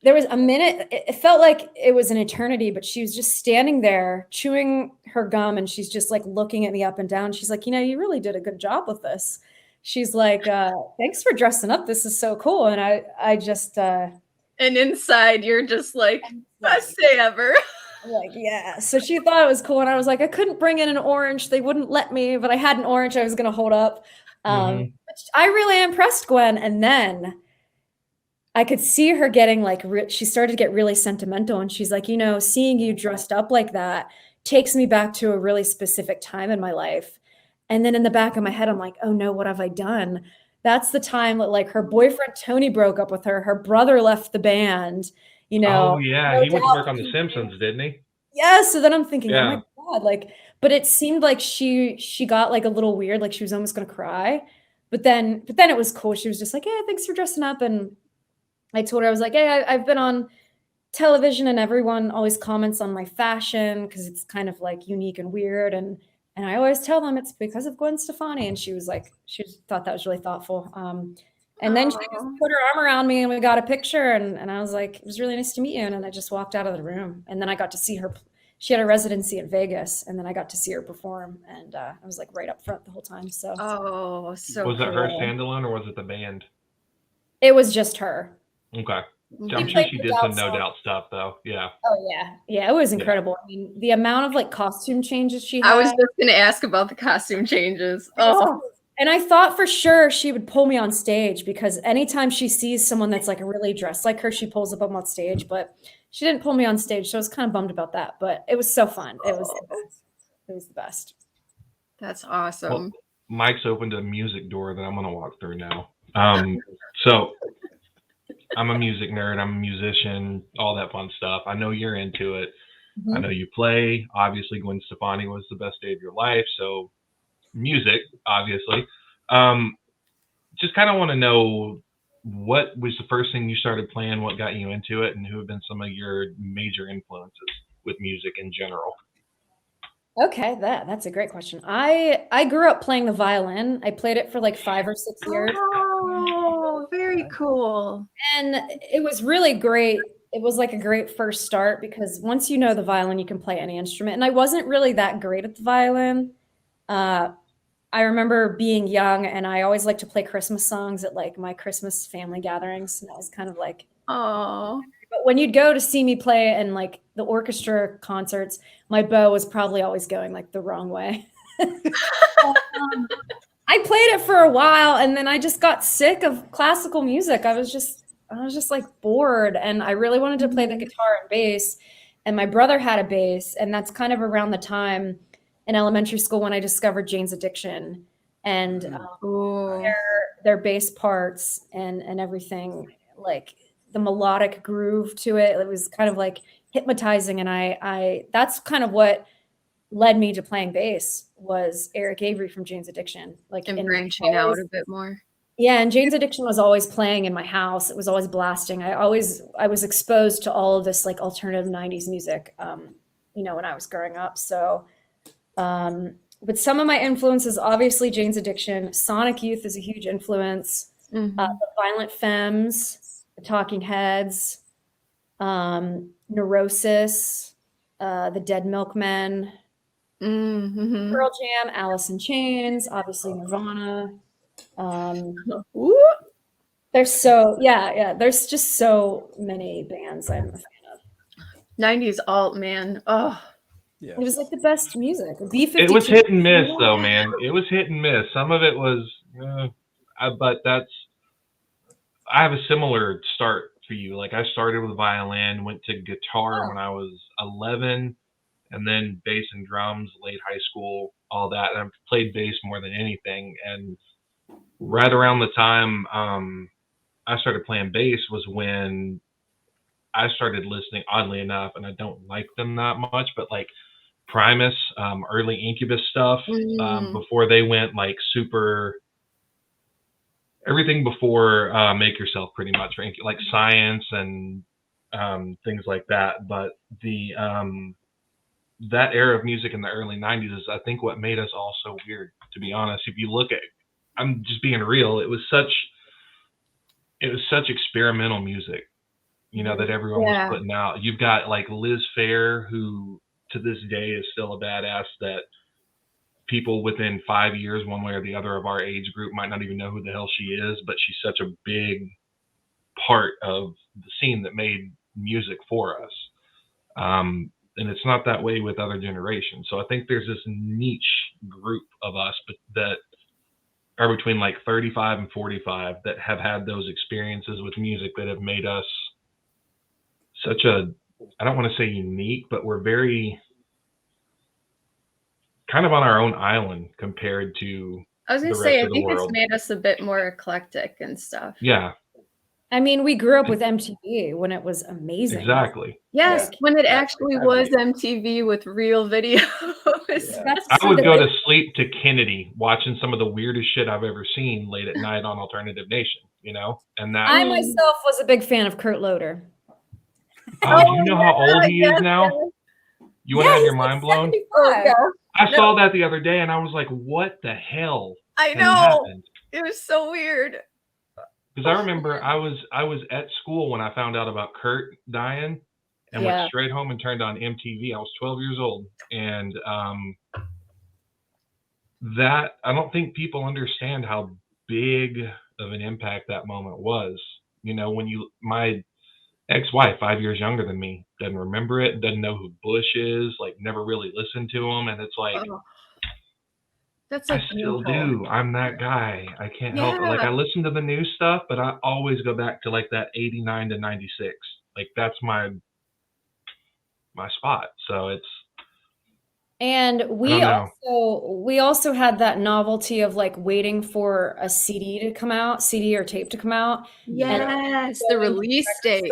S4: there was a minute, it felt like it was an eternity, but she was just standing there chewing her gum and she's just like looking at me up and down. She's like, you know, you really did a good job with this. She's like, thanks for dressing up. This is so cool. And I just.
S2: And inside you're just like, best day ever.
S4: Like, yeah. So she thought it was cool. And I was like, I couldn't bring in an orange. They wouldn't let me, but I had an orange I was going to hold up. I really impressed Gwen. And then I could see her getting like, she started to get really sentimental. And she's like, you know, seeing you dressed up like that takes me back to a really specific time in my life. And then in the back of my head, I'm like, oh no, what have I done? That's the time that like her boyfriend, Tony, broke up with her. Her brother left the band, you know.
S3: Oh yeah. He went to work on The Simpsons, didn't he?
S4: Yeah. So then I'm thinking, oh my God, like, but it seemed like she got like a little weird. Like she was almost going to cry, but then it was cool. She was just like, yeah, thanks for dressing up. And I told her, I was like, hey, I've been on television and everyone always comments on my fashion because it's kind of like unique and weird. And I always tell them it's because of Gwen Stefani. And she was like, she thought that was really thoughtful. And then she just put her arm around me and we got a picture. And I was like, it was really nice to meet you. And then I just walked out of the room. And then I got to see her. She had a residency in Vegas. And then I got to see her perform. And I was like right up front the whole time. So.
S2: Oh, so
S3: was it her standalone or was it the band?
S4: It was just her.
S3: Okay. I'm sure she did some No Doubt stuff though. Yeah.
S4: Oh yeah. Yeah. It was incredible. I mean, the amount of like costume changes she had.
S2: I was just going to ask about the costume changes. Oh.
S4: And I thought for sure she would pull me on stage because anytime she sees someone that's like really dressed like her, she pulls up on stage, but she didn't pull me on stage. So I was kind of bummed about that, but it was so fun. It was the best.
S2: That's awesome.
S3: Well, Mike's opened a music door that I'm going to walk through now. So I'm a music nerd. I'm a musician, all that fun stuff. I know you're into it. Mm-hmm. I know you play. Obviously, Gwen Stefani was the best day of your life. So music, obviously. Just kind of want to know what was the first thing you started playing, what got you into it, and who have been some of your major influences with music in general?
S4: Okay, that's a great question. I grew up playing the violin. I played it for like 5 or 6 years.
S2: Oh, very cool.
S4: And it was really great. It was like a great first start because once you know the violin, you can play any instrument. And I wasn't really that great at the violin. I remember being young, and I always liked to play Christmas songs at like my Christmas family gatherings. And that was kind of like,
S2: Oh,
S4: but when you'd go to see me play in like the orchestra concerts, my bow was probably always going like the wrong way. I played it for a while, and then I just got sick of classical music. I was just like bored, and I really wanted to play the guitar and bass. And my brother had a bass, and that's kind of around the time in elementary school when I discovered Jane's Addiction and their bass parts and everything, like the melodic groove to it. It was kind of like hypnotizing, and I that's kind of what led me to playing bass was Eric Avery from Jane's Addiction, like
S2: and branching out a bit more.
S4: Yeah, and Jane's Addiction was always playing in my house. It was always blasting. I was exposed to all of this like alternative 90s music, you know, when I was growing up. So, but some of my influences, obviously Jane's Addiction, Sonic Youth is a huge influence. The Violent Femmes, the Talking Heads, Neurosis, the Dead Milkmen, Pearl Jam, Alice in Chains, obviously Nirvana. There's there's just so many bands I'm a fan of.
S2: 90s alt, man. Oh,
S1: Yeah.
S4: It was like the best music.
S3: It was hit and miss, though, man. It was hit and miss. Some of it was, but I have a similar start for you. Like I started with violin, went to guitar when I was 11, and then bass and drums, late high school, all that. And I've played bass more than anything. And right around the time I started playing bass was when I started listening, oddly enough, and I don't like them that much, but like Primus, early Incubus stuff, before they went like super, everything before Make Yourself pretty much, like Science and things like that. But the that era of music in the early 90s is, I think, what made us all so weird, to be honest. If you look at, I'm just being real, it was such experimental music, you know, that everyone was putting out. You've got like Liz Phair, who to this day is still a badass that people within 5 years, one way or the other of our age group, might not even know who the hell she is, but she's such a big part of the scene that made music for us. And it's not that way with other generations. So I think there's this niche group of us that are between like 35 and 45 that have had those experiences with music that have made us such a, I don't want to say unique, but we're very kind of on our own island compared to
S2: I was going to say, I think it's made us a bit more eclectic and stuff.
S3: Yeah.
S4: I mean, we grew up with MTV when it was amazing.
S3: Exactly.
S2: Yes, when it actually was MTV with real videos.
S3: I would go to sleep to Kennedy watching some of the weirdest shit I've ever seen late at night on Alternative Nation, you know? And that
S4: I myself was a big fan of Kurt Loder.
S3: Oh, you know how old he is now? You want to have your mind blown? I saw that the other day and I was like, what the hell?
S2: I know. It was so weird.
S3: Because I remember I was at school when I found out about Kurt dying and went straight home and turned on MTV. I was 12 years old. And that, I don't think people understand how big of an impact that moment was. You know, when my ex-wife, 5 years younger than me, doesn't remember it, doesn't know who Bush is, like never really listened to him. And it's like,
S2: that's
S3: I still do. I'm that guy. I can't help it. Like I listen to the new stuff, but I always go back to like that 89 to 96. Like that's my spot. So it's.
S4: And we also had that novelty of like waiting for a CD to come out, CD or tape to come out.
S2: Yes, the release date.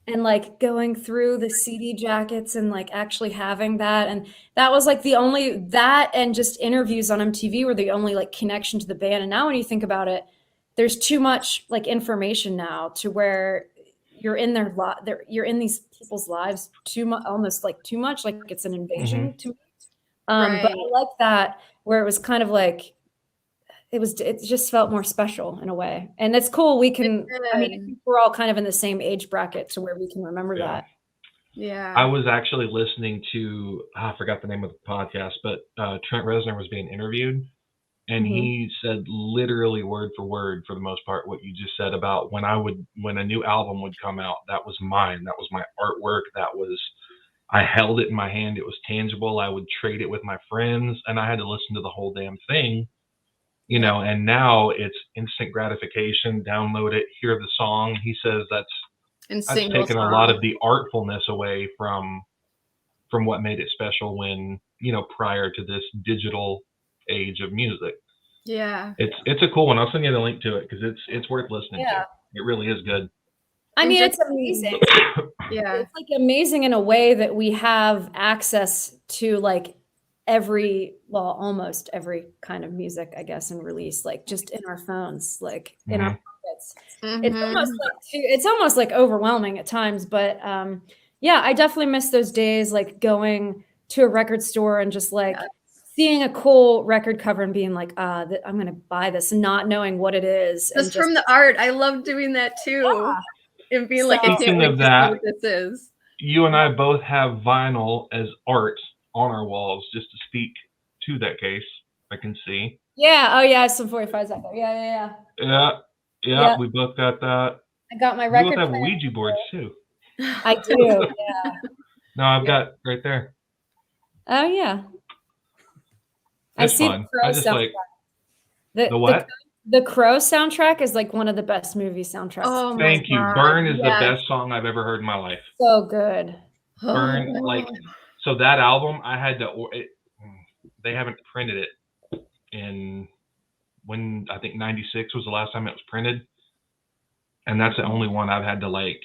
S4: And like going through the CD jackets and like actually having that. And that was like the only, that and just interviews on MTV were the only like connection to the band. And now when you think about it, there's too much like information now to where you're in you're in these people's lives almost like too much, like it's an invasion to me. But I like that where it was kind of like, it just felt more special in a way. And it's cool. I mean, we're all kind of in the same age bracket to where we can remember that.
S2: Yeah.
S3: I was actually listening to, I forgot the name of the podcast, but Trent Reznor was being interviewed. And
S4: Mhm.
S3: he said literally word for word, for the most part, what you just said about when a new album would come out, that was mine. That was my artwork. I held it in my hand. It was tangible. I would trade it with my friends, and I had to listen to the whole damn thing, and now it's instant gratification. Download it, hear the song. He says
S2: And
S3: that's
S2: single
S3: taken a lot
S2: song.
S3: of the artfulness away from what made it special when, prior to this digital age of music.
S2: Yeah.
S3: It's a cool one. I'll send you the link to it because it's worth listening
S4: Yeah.
S3: to. It really is good.
S4: I
S2: And
S4: mean,
S2: just-
S4: it's amazing.
S2: Yeah.
S4: It's like amazing in a way that we have access to like almost every kind of music, I guess, and release, like just in our phones, like in our pockets. It's almost like overwhelming at times, but yeah, I definitely miss those days, like going to a record store and just like seeing a cool record cover and being like, I'm gonna buy this, and not knowing what it is.
S2: Just from the art. I love doing that too. And being like, I can't
S3: Speaking
S2: wait
S3: of
S2: to
S3: that,
S2: see what this is.
S3: You and I both have vinyl as art on our walls, just to speak to that case. I can see.
S4: Yeah. Oh yeah, some 45s out there.
S3: Yeah. We both got that.
S4: I got my
S3: We
S4: record
S3: both have
S4: player.
S3: Ouija boards too.
S4: I do. Yeah.
S3: No, I've got right there.
S4: Oh yeah.
S3: That's
S4: I see
S3: fun.
S4: the Crow
S3: I just
S4: soundtrack.
S3: like the what?
S4: The Crow soundtrack is like one of the best movie soundtracks.
S2: Oh my
S3: Thank you.
S2: God.
S3: Burn is the
S2: Yes.
S3: best song I've ever heard in my life.
S4: So good.
S3: Burn, so that album I had to. They haven't printed it in when I think '96 was the last time it was printed, and that's the only one I've had to like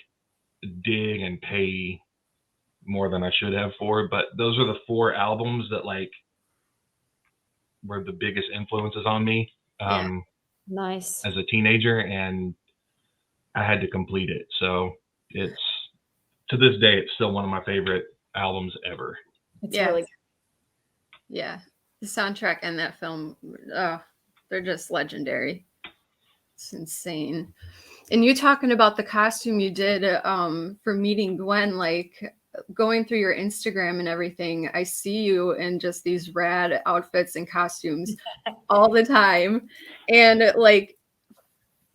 S3: dig and pay more than I should have for. But those are the 4 albums that like were the biggest influences on me.
S4: Nice.
S3: As a teenager, and I had to complete it. So it's, to this day, it's still one of my favorite albums ever.
S4: It's really good.
S2: Yeah. The soundtrack and that film, they're just legendary. It's insane. And you talking about the costume you did for meeting Gwen, like going through your Instagram and everything, I see you in just these rad outfits and costumes all the time. And like,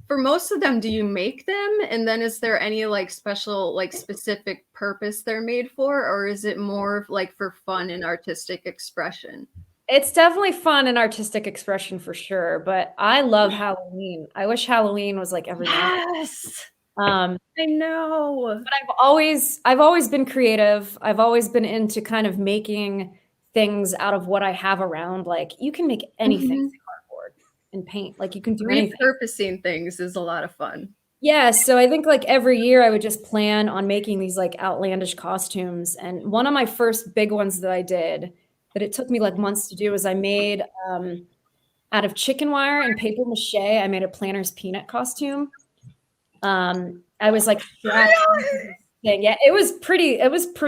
S2: for most of them, do you make them? And then is there any like special, like specific purpose they're made for? Or is it more like for fun and artistic expression?
S4: It's definitely fun and artistic expression for sure. But I love Halloween. I wish Halloween was like every month.
S2: Yes.
S4: I
S2: know.
S4: But I've always been creative. I've always been into kind of making things out of what I have around. Like you can make anything with cardboard and paint. Like you can do anything.
S2: Repurposing things is a lot of fun.
S4: Yeah, so I think like every year I would just plan on making these like outlandish costumes. And one of my first big ones that I did that it took me like months to do was I made out of chicken wire and paper mache, I made a Planner's Peanut costume. I was like, yeah, it was pretty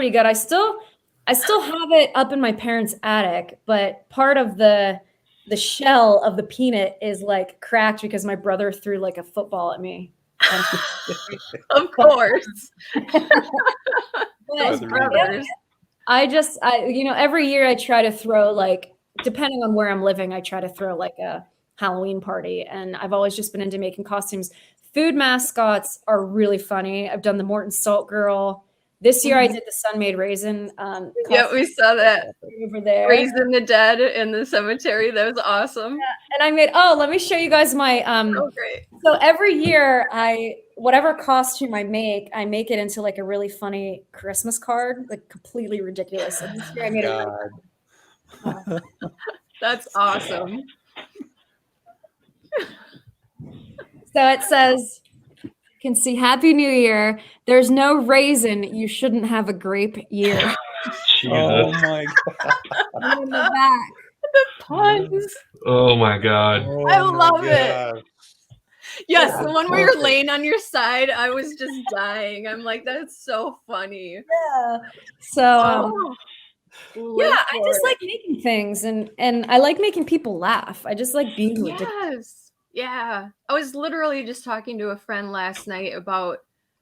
S4: good. I still have it up in my parents' attic, but part of the shell of the peanut is like cracked because my brother threw like a football at me.
S2: Of course.
S4: Those brothers. Every year I try to throw like, depending on where I'm living, I try to throw like a Halloween party. And I've always just been into making costumes. Food mascots are really funny. I've done the Morton Salt Girl. This year I did the Sun-Made Raisin.
S2: Yeah, we saw that
S4: over there.
S2: Raising the dead in the cemetery. That was awesome.
S4: Yeah. And let me show you guys my
S2: great.
S4: So every year whatever costume I make it into like a really funny Christmas card, like completely ridiculous. And this year I made it.
S2: That's awesome.
S4: So it says, you can see Happy New Year. There's no raisin. You shouldn't have a grape year.
S1: Oh my God.
S4: In the back.
S2: The puns.
S3: Oh my God.
S2: I love it. Yes, the one where you're laying on your side, I was just dying. I'm like, that's so funny.
S4: Yeah. So yeah, I just like making things and I like making people laugh. I just like being ridiculous.
S2: Yeah. I was literally just talking to a friend last night about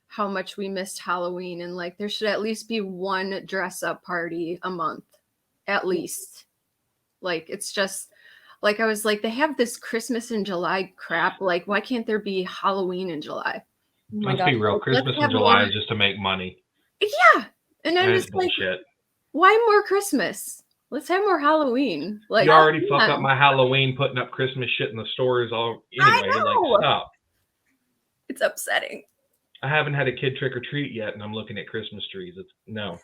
S2: how much we missed Halloween and like there should at least be one dress up party a month, at least. Like it's just Like, I was like, they have this Christmas in July crap. Like, why can't there be Halloween in July?
S4: Oh my
S3: Let's
S4: God.
S3: be real. Christmas in
S2: have
S3: July
S2: more-
S3: is just to make money.
S2: Yeah. And I'm
S3: That is
S2: just like,
S3: bullshit.
S2: why more Christmas? Let's have more Halloween. Like,
S3: You already
S2: come
S3: fuck
S2: on.
S3: up my Halloween putting up Christmas shit in the stores all
S2: I
S3: anyway. Like,
S2: know.
S3: stop.
S2: It's upsetting.
S3: I haven't had a kid trick or treat yet, and I'm looking at Christmas trees. It's no.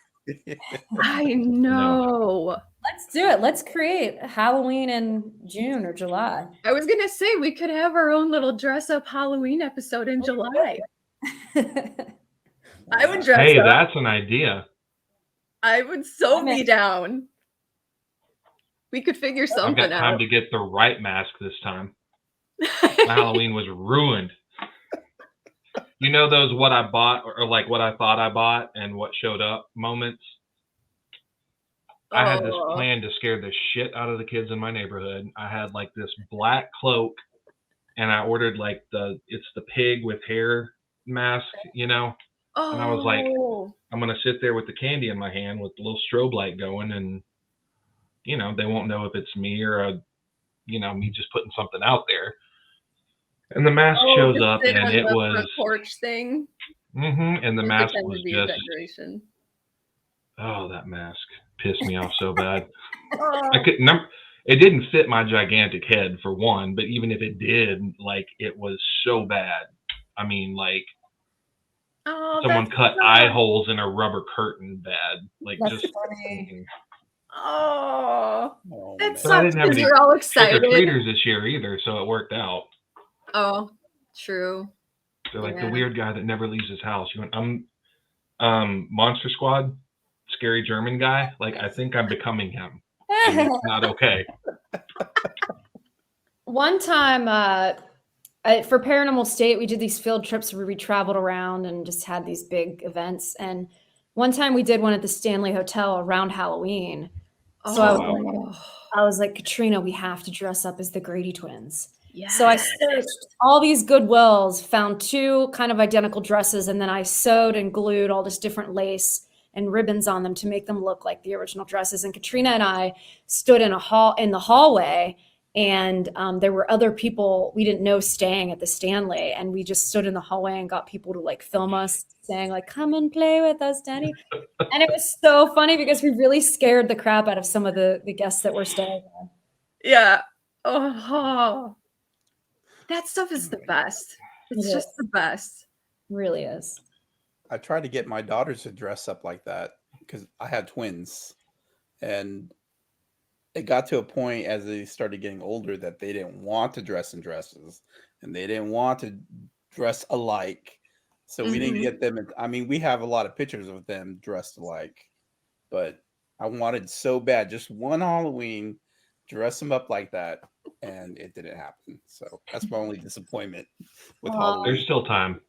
S2: I know.
S4: Let's do it. Let's create Halloween in June or July.
S2: I was gonna say we could have our own little dress up Halloween episode in July. I would dress
S3: Hey,
S2: up.
S3: that's an idea.
S2: I would so
S4: I'm
S2: be
S4: in.
S2: down. We could figure
S3: I've got
S2: something
S3: time
S2: out.
S3: to get the right mask this time. My Halloween was ruined. You know those what I bought or like what I thought I bought and what showed up moments? I had this
S2: Oh.
S3: plan to scare the shit out of the kids in my neighborhood. I had like this black cloak and I ordered like it's the pig with hair mask, you know? And I was like,
S2: Oh.
S3: I'm going to sit there with the candy in my hand with the little strobe light going and, you know, they won't know if it's me or, me just putting something out there. And the mask shows
S2: just
S3: up
S2: sit
S3: and
S2: on
S3: it
S2: the
S3: was,
S2: front porch thing.
S3: and the
S2: Or
S3: mask
S2: pretend
S3: was
S2: to be a
S3: just,
S2: decoration.
S3: oh, that mask pissed me off so bad.
S2: Oh.
S3: I couldn't, it didn't fit my gigantic head for one, but even if it did, like it was so bad. I mean, like
S2: Oh,
S3: someone
S2: that's
S3: cut
S2: so-
S3: eye holes in a rubber curtain bad. Like
S4: That's
S3: just
S4: funny.
S2: Oh,
S1: Oh,
S2: that
S1: man.
S3: So I
S2: sucks
S3: didn't have
S2: because
S3: any
S2: you're all
S3: trick or
S2: excited.
S3: treaters this year either, so it worked out.
S2: Oh, true.
S3: They're like the
S2: Yeah.
S3: weird guy that never leaves his house. You went, Monster Squad, scary German guy. Like I think I'm becoming him. And it's not okay.
S4: One time for Paranormal State, we did these field trips where we traveled around and just had these big events. And one time we did one at the Stanley Hotel around Halloween. So I was like, Katrina, we have to dress up as the Grady twins.
S2: Yes.
S4: So I searched all these Goodwills, found two kind of identical dresses, and then I sewed and glued all this different lace and ribbons on them to make them look like the original dresses. And Katrina and I stood in the hallway, and there were other people we didn't know staying at the Stanley, and we just stood in the hallway and got people to like film us saying like, "Come and play with us, Daddy." And it was so funny because we really scared the crap out of some of the guests that were staying there.
S2: Yeah. Oh, that stuff is the best. It's
S4: It
S2: just
S4: is.
S2: the best.
S4: It really is.
S1: I tried to get my daughters to dress up like that because I had twins, and it got to a point as they started getting older that they didn't want to dress in dresses and they didn't want to dress alike. So we didn't get them. I mean, we have a lot of pictures of them dressed alike, but I wanted so bad just one Halloween dress them up like that, and it didn't happen. So that's my only disappointment with Halloween.
S3: There's still time.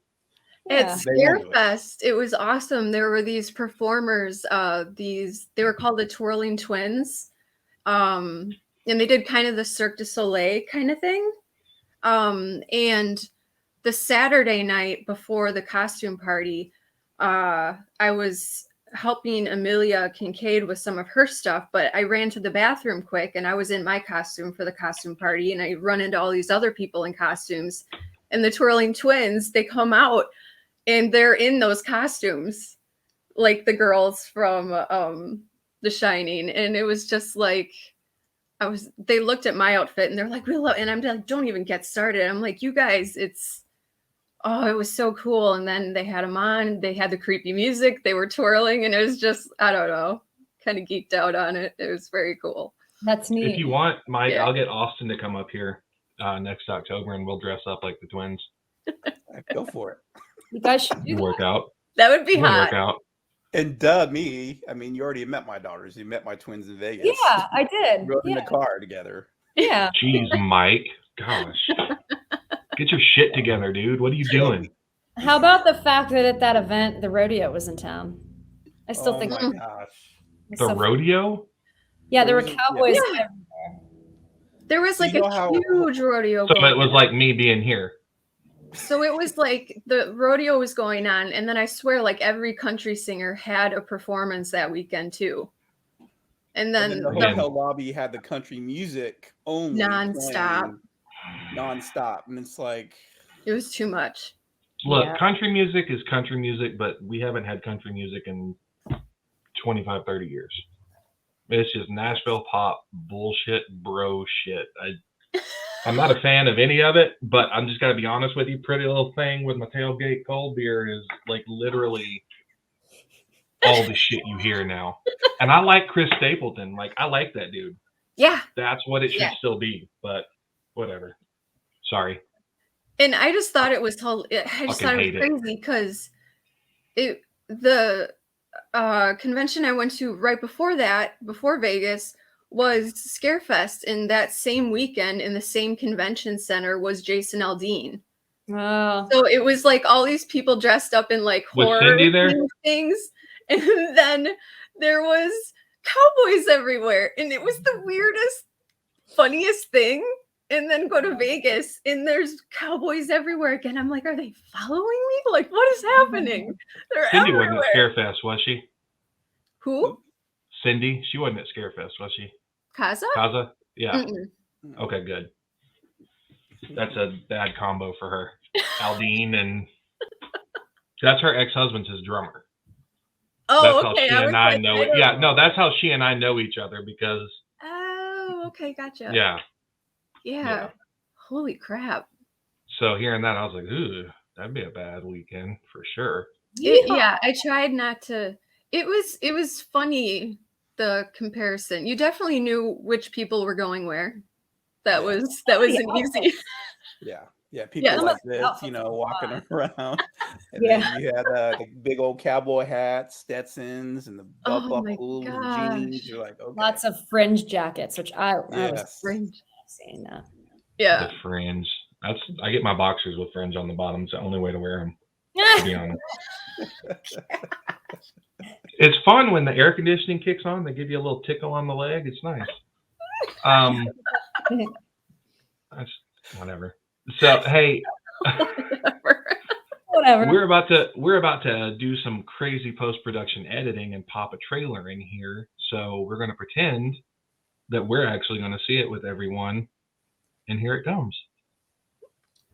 S2: At
S1: They won't do it.
S2: Scariest, it was awesome. There were these performers, they were called the Twirling Twins. And they did kind of the Cirque du Soleil kind of thing. And the Saturday night before the costume party, I was helping Amelia Kincaid with some of her stuff, but I ran to the bathroom quick and I was in my costume for the costume party, and I run into all these other people in costumes, and the Twirling Twins, they come out and they're in those costumes like the girls from The Shining. And it was just like, they looked at my outfit and they're like, we love, and I'm like, don't even get started. I'm like, you guys, it was so cool. And then they had them on, they had the creepy music, they were twirling, and it was just, I don't know, kind of geeked out on it. It was very cool.
S4: That's neat.
S3: If you want, Mike,
S2: Yeah.
S3: I'll get Austin to come up here next October and we'll dress up like the twins.
S1: Go for it.
S4: You guys should do
S3: You
S4: that.
S3: work out.
S2: That would be
S3: You
S2: hot.
S3: work out.
S1: And me. I mean, you already met my daughters. You met my twins in Vegas.
S4: Yeah, I did.
S1: Rode in
S4: Yeah.
S1: the car together.
S4: Yeah.
S3: Jeez, Mike. Gosh. Get your shit together, dude. What are you doing?
S4: How about the fact that at that event, the rodeo was in town? I still
S1: Oh
S4: think
S1: my
S4: it's
S1: gosh.
S3: The
S4: so-
S3: rodeo?
S4: Yeah, there were
S1: There was a-
S4: cowboys.
S2: Yeah.
S4: everywhere.
S2: There was like
S1: You know
S2: a
S1: how-
S2: huge rodeo
S3: So
S2: going
S3: it was
S2: on.
S3: like me being here.
S2: So it was like the rodeo was going on, and then I swear like every country singer had a performance that weekend too. And then
S1: the hotel lobby had the country music only
S2: nonstop.
S1: Nonstop. And it's like,
S2: it was too much.
S3: Look, country music is country music, but we haven't had country music in 25, 30 years. It's just Nashville pop bullshit, bro shit. I'm not a fan of any of it, but I'm just got to be honest with you. Pretty Little Thing with my tailgate cold beer is like literally all the shit you hear now. And I like Chris Stapleton. Like, I like that dude.
S2: Yeah.
S3: That's what it should still be, but whatever. Sorry.
S2: And I just thought it was crazy because the convention I went to right before that, before Vegas, was Scarefest, and that same weekend in the same convention center was Jason Aldean.
S4: Oh.
S2: So it was like all these people dressed up in like horror things, and then there was cowboys everywhere, and it was the weirdest, funniest thing. And then go to Vegas, and there's cowboys everywhere again. I'm like, are they following me? Like, what is happening? They're
S3: Cindy
S2: everywhere.
S3: wasn't at Scarefest, was she?
S2: Who?
S3: Cindy. She wasn't at Scarefest, was she?
S2: Kaza?
S3: Kaza? Yeah. Okay, good. That's a bad combo for her. Aldean, and that's her ex-husband's his drummer.
S2: Oh,
S3: that's
S2: okay.
S3: How she and I know. Yeah, no, that's how she and I know each other because.
S2: Oh, okay, gotcha.
S3: Yeah.
S2: Holy crap.
S3: So hearing that, I was like, ooh, that'd be a bad weekend for sure.
S2: I tried not to. It was funny, the comparison. You definitely knew which people were going where. That wasn't easy.
S1: Yeah, people like this, walking around. And then you had the big old cowboy hats, Stetsons, and the belt buckles, and jeans. You're like, okay.
S4: Lots of fringe jackets, which I was
S2: fringe.
S4: Saying that.
S2: Yeah.
S3: The fringe. I get my boxers with fringe on the bottom. It's the only way to wear them, to be honest. It's fun when the air conditioning kicks on. They give you a little tickle on the leg. It's nice. That's whatever. So hey,
S4: whatever.
S3: We're about to do some crazy post-production editing and pop a trailer in here. So we're going to pretend that we're actually going to see it with everyone. And here it comes.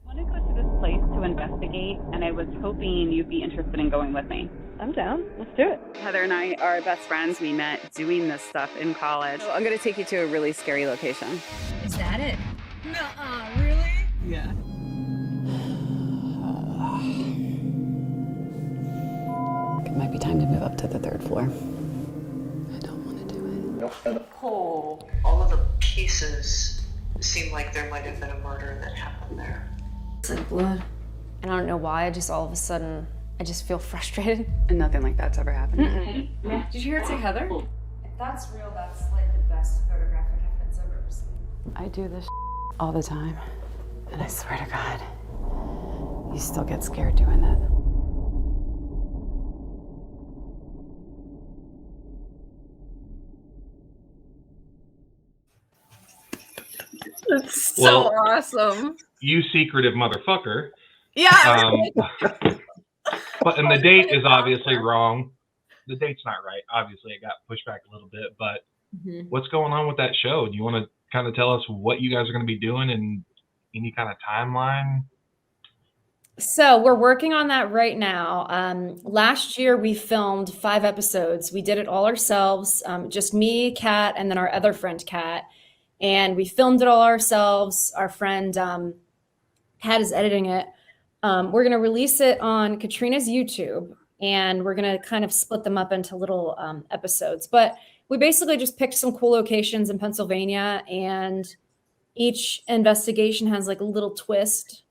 S5: I want to go to this place to investigate, and I was hoping you'd be interested in going with me.
S6: I'm down. Let's do it.
S5: Heather and I are best friends. We met doing this stuff in college. So I'm going to take you to a really scary location.
S2: Is that it?
S6: Nuh-uh, really?
S5: Yeah.
S7: It might be time to move up to the 3rd floor. I don't want to do it.
S8: All of the pieces seem like there might have been a murder that happened there.
S7: It's like blood.
S4: And I don't know why, just all of a sudden, I just feel frustrated.
S5: And nothing like that's ever happened.
S6: Did you hear it say Heather?
S4: If that's real, that's like the best photographic evidence I've ever seen.
S7: I do this all the time. And I swear to God, you still get scared doing it.
S2: That's so awesome.
S3: You secretive motherfucker.
S2: Yeah.
S3: And the date is obviously wrong. The date's not right. Obviously, it got pushed back a little bit. But what's going on with that show? Do you want to kind of tell us what you guys are going to be doing and any kind of timeline?
S4: So we're working on that right now. Last year we filmed 5 episodes. We did it all ourselves, just me, Kat, and then our other friend, Kat. And we filmed it all ourselves. Our friend Kat is editing it. We're going to release it on Katrina's YouTube, and we're going to kind of split them up into little episodes. But we basically just picked some cool locations in Pennsylvania, and each investigation has like a little twist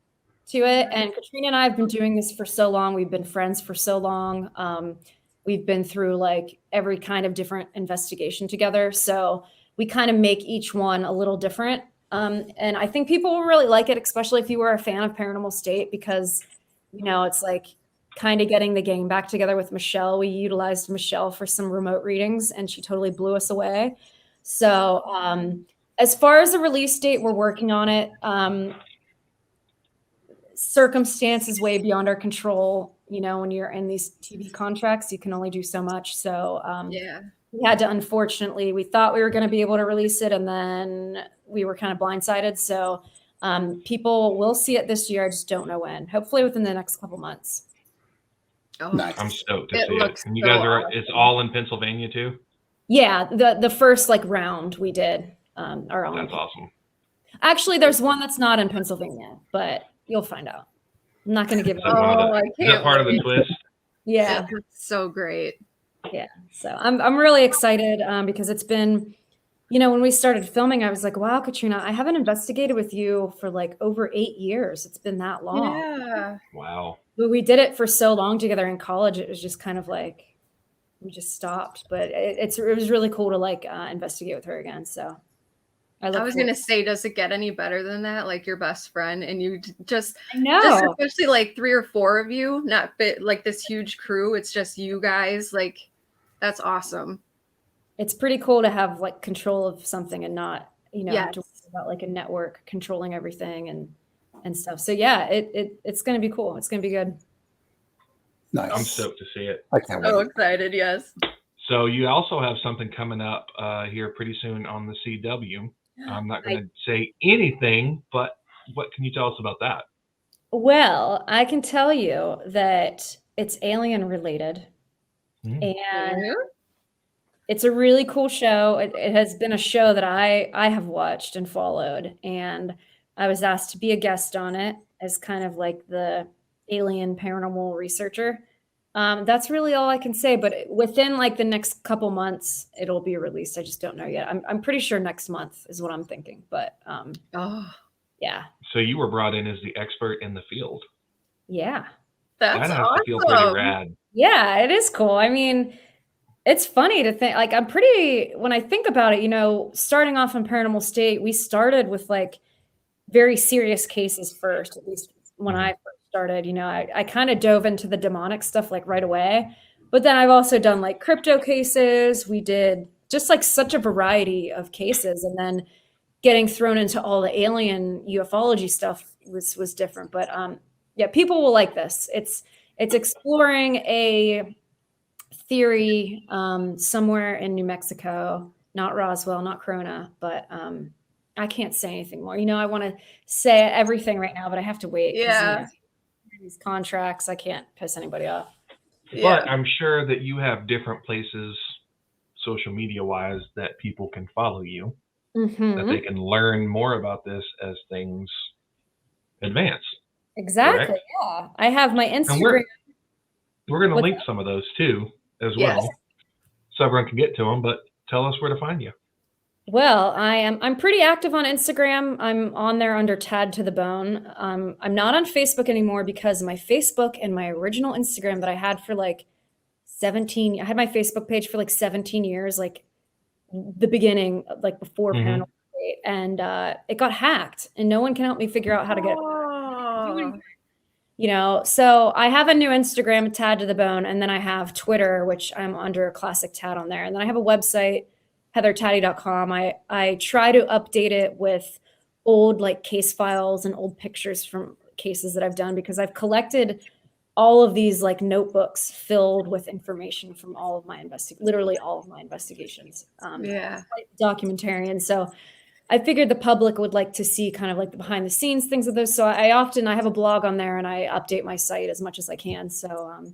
S4: to it. And Katrina and I have been doing this for so long. We've been friends for so long. We've been through like every kind of different investigation together. So we kind of make each one a little different. And I think people will really like it, especially if you were a fan of Paranormal State, because, it's like kind of getting the gang back together with Michelle. We utilized Michelle for some remote readings, and she totally blew us away. So as far as the release date, we're working on it. Circumstances way beyond our control. When you're in these TV contracts, you can only do so much. So we had to, unfortunately, we thought we were going to be able to release it, and then we were kind of blindsided. So people will see it this year. I just don't know when. Hopefully within the next couple months.
S2: Oh,
S1: Nice.
S3: I'm stoked to
S2: It
S3: see it.
S2: looks
S3: And you
S2: so
S3: guys are,
S2: awesome.
S3: it's all in Pennsylvania too?
S4: Yeah, the first like round we did are all.
S3: That's awesome.
S4: Actually, there's one that's not in Pennsylvania, but you'll find out. I'm not going to give it
S3: Is that one of
S2: Oh,
S3: the-
S2: I
S3: is that
S2: can't
S3: part of the
S2: wait.
S3: twist?
S4: Yeah.
S2: That's so great.
S4: Yeah. So I'm really excited because it's been, when we started filming, I was like, wow, Katrina, I haven't investigated with you for like over 8 years. It's been that long.
S2: Yeah.
S3: Wow.
S4: But we did it for so long together in college. It was just kind of like, we just stopped, but it was really cool to like investigate with her again. So
S2: I was going to say, does it get any better than that? Like your best friend and you just especially like 3 or 4 of you, not like this huge crew. It's just you guys. Like, that's awesome.
S4: It's pretty cool to have like control of something and not, have to
S2: Yes.
S4: worry about like a network controlling everything and stuff. So yeah, it's going to be cool. It's going to be good.
S1: Nice.
S3: I'm stoked to see it.
S1: I can't
S2: So
S1: wait.
S2: excited. Yes.
S3: So you also have something coming up here pretty soon on the CW. I'm not going to say anything, but what can you tell us about that?
S4: Well, I can tell you that it's alien related.
S3: Mm.
S4: And it's a really cool show. It has been a show that I have watched and followed, and I was asked to be a guest on it as kind of like the alien paranormal researcher. That's really all I can say, but within like the next couple months, it'll be released. I just don't know yet. I'm pretty sure next month is what I'm thinking, but yeah.
S3: So you were brought in as the expert in the field.
S4: Yeah.
S2: That's
S3: that has
S2: awesome.
S3: to feel pretty rad.
S4: Yeah, it is cool. I mean, it's funny to think, like, when I think about it, starting off on Paranormal State, we started with like very serious cases first, at least when I first started. I kind of dove into the demonic stuff like right away, but then I've also done like crypto cases. We did just like such a variety of cases, and then getting thrown into all the alien ufology stuff was different. But yeah, people will like this. It's exploring a theory somewhere in New Mexico, not Roswell, not Corona, but I can't say anything more. I want to say everything right now, but I have to wait.
S2: Yeah.
S4: These contracts, I can't piss anybody off.
S3: But I'm sure that you have different places, social media wise, that people can follow you, that they can learn more about this as things advance.
S4: Exactly.
S3: Correct?
S4: Yeah. I have my
S3: And
S4: Instagram.
S3: we're going to
S4: What's
S3: link some of those too, as well, so everyone can get to them. But tell us where to find you.
S4: Well, I'm pretty active on Instagram. I'm on there under Tad to the Bone. I'm not on Facebook anymore because my Facebook and my original Instagram that I had for like 17, I had my Facebook page for like 17 years, like the beginning, like before Paranormal State, and it got hacked, and no one can help me figure out how to get it. So I have a new Instagram, Tad to the Bone, and then I have Twitter, which I'm under Classic Tad on there, and then I have a website, heathertaddy.com. I try to update it with old like case files and old pictures from cases that I've done, because I've collected all of these like notebooks filled with information from all of my literally all of my investigations. Documentary. And so I figured the public would like to see kind of like the behind the scenes things of those. So I have a blog on there, and I update my site as much as I can. So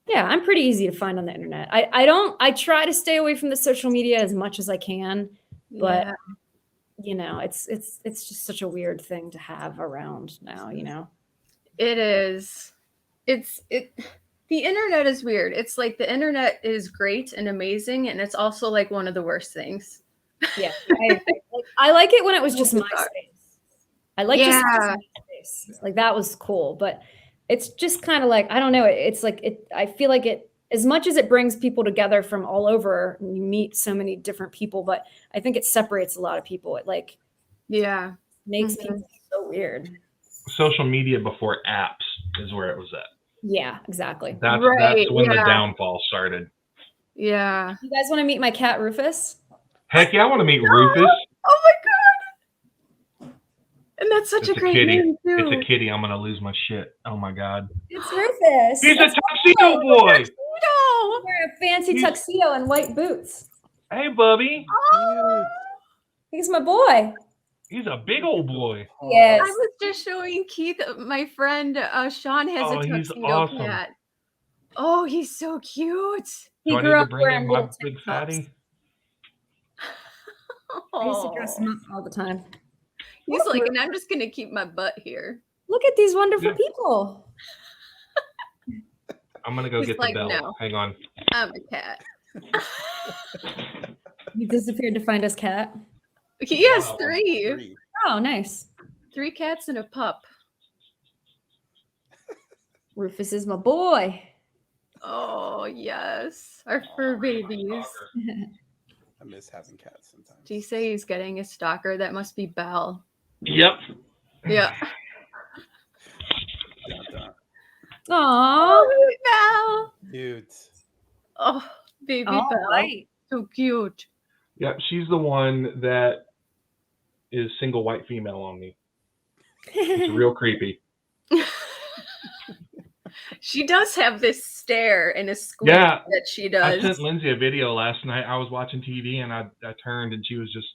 S4: yeah, I'm pretty easy to find on the internet. I try to stay away from the social media as much as I can, but it's just such a weird thing to have around now,
S2: It is. The internet is weird. It's like the internet is great and amazing, and it's also like one of the worst things.
S4: Yeah. I like it when it was just MySpace. I like just MySpace. Like that was cool, but it's just kind of like, I don't know. It's like I feel like it, as much as it brings people together from all over, and you meet so many different people, but I think it separates a lot of people. It like, makes people so weird.
S3: Social media before apps is where it was at.
S4: Yeah, exactly.
S3: That's when the downfall started.
S2: Yeah.
S4: You guys want to meet my cat Rufus?
S3: Heck yeah, I want to meet Rufus.
S2: Oh my god! And that's such a great
S3: kitty.
S2: name too.
S3: It's a kitty. I'm gonna lose my shit. Oh my god.
S4: It's Rufus.
S3: He's a tuxedo boy.
S2: No.
S4: Wear a fancy tuxedo and white boots.
S3: Hey, Bubby.
S4: Oh, he's my boy.
S3: He's a big old boy.
S4: Yes.
S2: I was just showing Keith, my friend Sean has a
S3: he's
S2: tuxedo
S3: awesome.
S2: cat. Oh, he's so cute.
S4: He
S3: Do I
S4: grew
S3: need to
S4: up
S3: bring
S4: wearing
S3: in my
S4: little
S3: big
S4: tank tops.
S3: fatty?
S4: I used to dress him up all the time.
S2: He's like, and I'm just gonna keep my butt here.
S4: Look at these wonderful people.
S3: I'm gonna go
S2: He's
S3: get
S2: like,
S3: the belt.
S2: no.
S3: Hang on.
S2: I'm a cat.
S4: He disappeared to find his cat.
S2: He has
S3: Wow.
S2: three.
S4: Oh, nice.
S2: 3 cats and a pup.
S4: Rufus is my boy.
S2: Oh yes, our fur babies.
S1: I miss having cats sometimes.
S2: Do you say he's getting a stalker? That must be Belle.
S3: Yep.
S2: Yeah.
S4: Aww.
S2: Oh, Belle.
S1: Cute.
S2: Oh, baby
S4: All
S2: Belle.
S4: right.
S2: So cute.
S3: Yep. She's the one that is single white female on me. It's real creepy.
S2: She does have this stare and a squint
S3: Yeah.
S2: that she
S3: I
S2: does.
S3: sent Lindsay a video last night. I was watching TV and I turned and she was just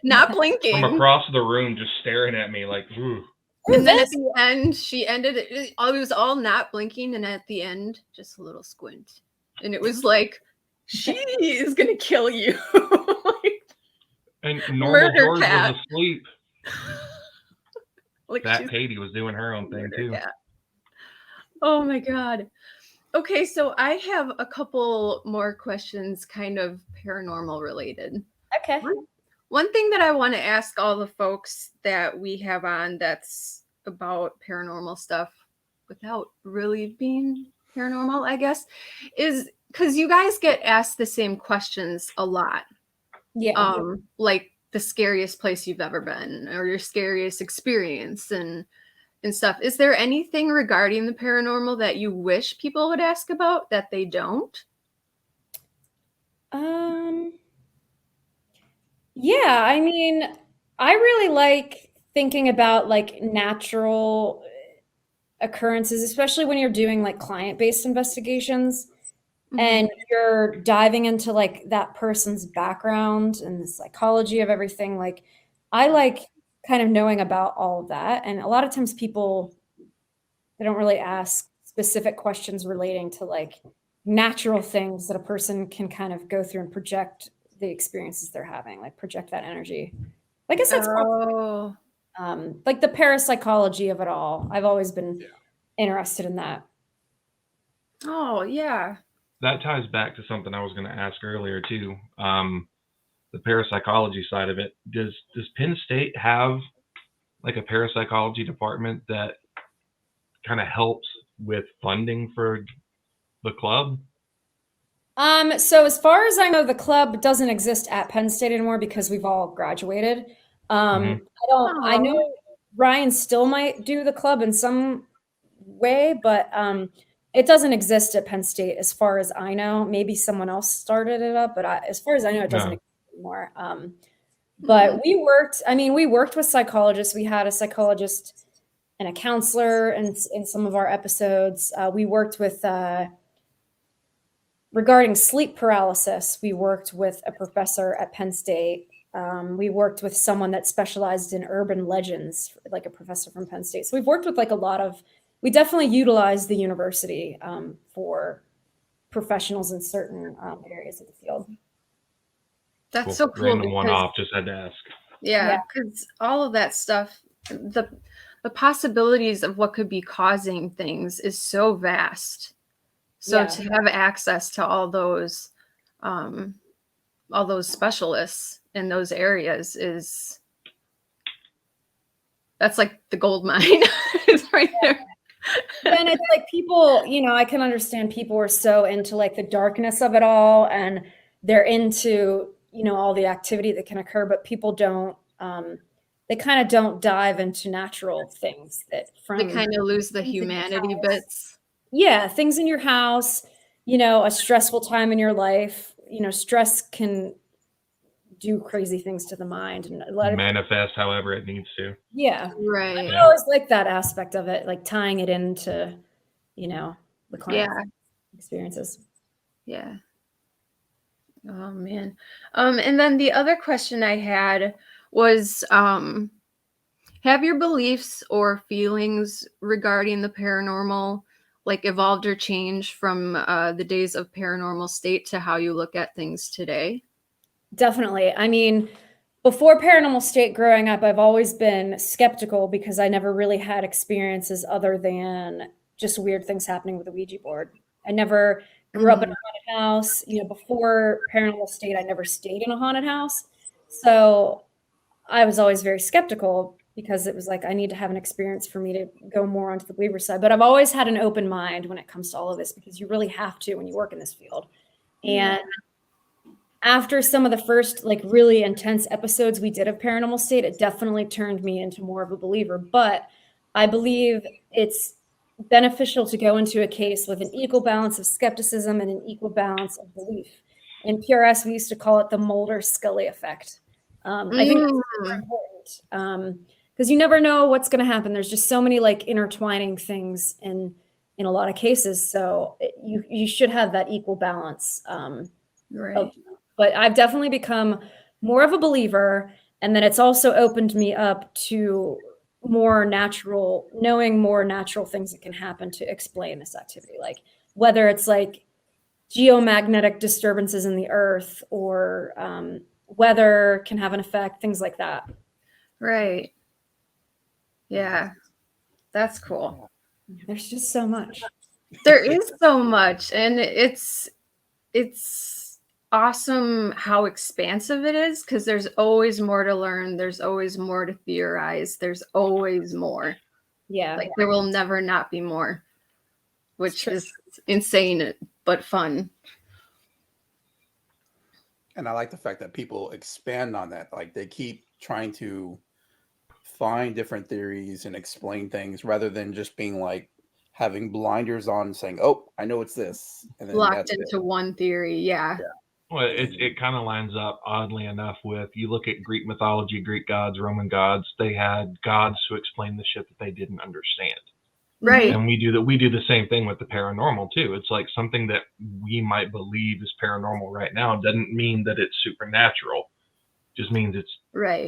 S2: Not blinking.
S3: from across the room just staring at me like, ooh.
S2: And then at the end, she ended it. It was all not blinking, and at the end, just a little squint. And it was like, she is gonna kill you.
S3: And normal
S2: Murder
S3: George
S2: cat.
S3: was asleep.
S2: Like
S3: That
S2: she's
S3: Katie was doing her own
S2: a
S3: thing
S2: murder
S3: too.
S2: cat. Oh my god. Okay, so I have a couple more questions, kind of paranormal related.
S4: Okay.
S2: One thing that I want to ask all the folks that we have on that's about paranormal stuff without really being paranormal, I guess, is because you guys get asked the same questions a lot.
S4: Yeah.
S2: Like the scariest place you've ever been or your scariest experience and stuff. Is there anything regarding the paranormal that you wish people would ask about that they don't?
S4: Yeah, I mean, I really like thinking about like natural occurrences, especially when you're doing like client-based investigations and you're diving into like that person's background and the psychology of everything. Like I like kind of knowing about all of that. And a lot of times people, they don't really ask specific questions relating to like natural things that a person can kind of go through and project the experiences they're having, like project that energy. I guess that's like the parapsychology of it all. I've always been interested in that.
S2: Oh, yeah.
S3: That ties back to something I was going to ask earlier too. The parapsychology side of it. Does Penn State have like a parapsychology department that kind of helps with funding for the club?
S4: So as far as I know, the club doesn't exist at Penn State anymore because we've all graduated. I know Ryan still might do the club in some way, but it doesn't exist at Penn State as far as I know. Maybe someone else started it up, but as far as I know, it doesn't exist anymore. But we worked with psychologists. We had a psychologist and a counselor in some of our episodes. We worked with regarding sleep paralysis, we worked with a professor at Penn State. We worked with someone that specialized in urban legends, like a professor from Penn State. So we've worked with like we definitely utilize the university for professionals in certain areas of the field.
S2: That's so cool.
S3: Random one off, just had to ask.
S2: Yeah, because all of that stuff, the possibilities of what could be causing things is so vast. So to have access to all those specialists in those areas that's like the gold mine. It's right there.
S4: And it's like people, I can understand people are so into like the darkness of it all and they're into, all the activity that can occur, but people don't, they kind of don't dive into natural things they
S2: kind of lose the humanity bits.
S4: Yeah, things in your house, a stressful time in your life, stress can do crazy things to the mind and
S3: manifest however it needs to.
S4: Yeah.
S2: Right.
S4: I always like that aspect of it, like tying it into, the client. experiences.
S2: Yeah. Oh man. And then the other question I had was, have your beliefs or feelings regarding the paranormal like evolved or changed from the days of Paranormal State to how you look at things today?
S4: Definitely. I mean, before Paranormal State growing up, I've always been skeptical because I never really had experiences other than just weird things happening with the Ouija board. I never grew up in a haunted house. You know, before Paranormal State, I never stayed in a haunted house. So I was always very skeptical because it was like, I need to have an experience for me to go more onto the believer side. But I've always had an open mind when it comes to all of this because you really have to when you work in this field. And after some of the first like really intense episodes we did of Paranormal State, it definitely turned me into more of a believer. But I believe it's beneficial to go into a case with an equal balance of skepticism and an equal balance of belief. In PRS, we used to call it the Mulder-Scully effect. I think it's super important because you never know what's going to happen. There's just so many like intertwining things in a lot of cases. So you should have that equal balance.
S2: Right.
S4: But I've definitely become more of a believer. And then it's also opened me up to knowing more natural things that can happen to explain this activity. Like whether it's like geomagnetic disturbances in the earth or weather can have an effect, things like that.
S2: Right. Yeah. That's cool.
S4: There's just so much.
S2: There is so much. And it's awesome how expansive it is because there's always more to learn. There's always more to theorize. There's always more.
S4: Yeah.
S2: Like there will never not be more, which is insane but fun.
S1: And I like the fact that people expand on that. Like they keep trying to find different theories and explain things rather than just being like having blinders on and saying, "Oh, I know it's this," and then
S2: Locked into one theory. Yeah.
S3: Well, it kind of lines up oddly enough with, you look at Greek mythology, Greek gods, Roman gods, they had gods who explained the shit that they didn't understand.
S2: Right.
S3: And we do the same thing with the paranormal too. It's like something that we might believe is paranormal right now doesn't mean that it's supernatural. Just means it's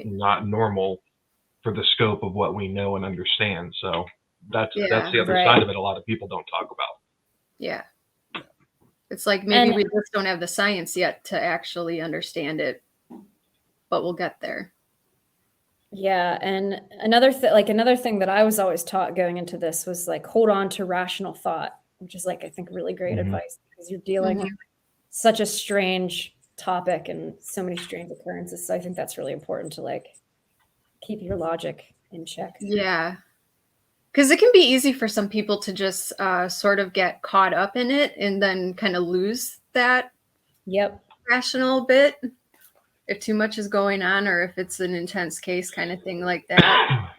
S3: not normal for the scope of what we know and understand. So that's the other side of it a lot of people don't talk about.
S2: Yeah. It's like maybe we just don't have the science yet to actually understand it, but we'll get there.
S4: Yeah, and another thing that I was always taught going into this was like hold on to rational thought, which is like I think really great advice because you're dealing with such a strange topic and so many strange occurrences. So I think that's really important to like keep your logic in check.
S2: Yeah. Because it can be easy for some people to just sort of get caught up in it and then kind of lose that rational bit if too much is going on or if it's an intense case kind of thing like that.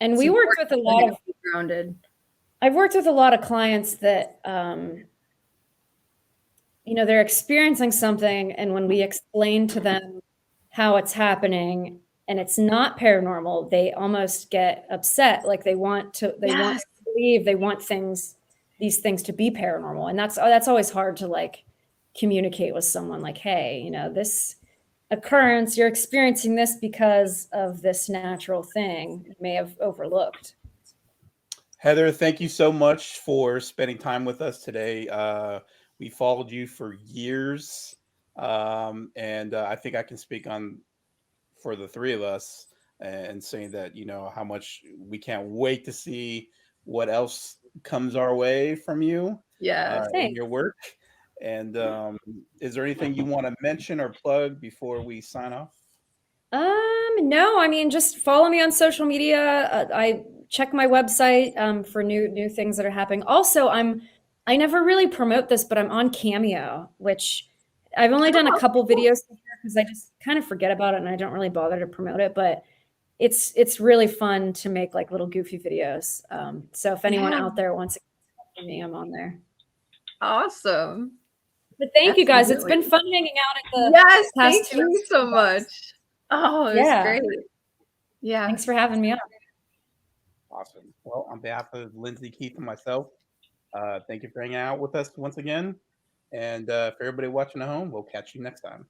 S4: And we worked with a lot of
S2: grounded.
S4: I've worked with a lot of clients that they're experiencing something, and when we explain to them how it's happening and it's not paranormal, they almost get upset. Like they want to believe, they want these things to be paranormal. And that's always hard to like communicate with someone like, hey, this occurrence, you're experiencing this because of this natural thing you may have overlooked.
S1: Heather, thank you so much for spending time with us today. We followed you for years. And I think I can speak for the three of us and saying that, how much we can't wait to see what else comes our way from you in your work. And is there anything you want to mention or plug before we sign off?
S4: No, I mean, just follow me on social media. I check my website for new things that are happening. Also, I never really promote this, but I'm on Cameo, which I've only done a couple videos because I just kind of forget about it and I don't really bother to promote it, but it's really fun to make like little goofy videos. So if anyone out there wants to talk to me, I'm on there.
S2: Awesome.
S4: But thank you guys. It's been fun hanging out at the
S2: Yes,
S4: past
S2: thank you so much. Oh, it was great. Yeah.
S4: Thanks for having me on.
S1: Awesome. Well, on behalf of Lindsay, Keith, and myself, Thank you for hanging out with us once again. And for everybody watching at home, we'll catch you next time.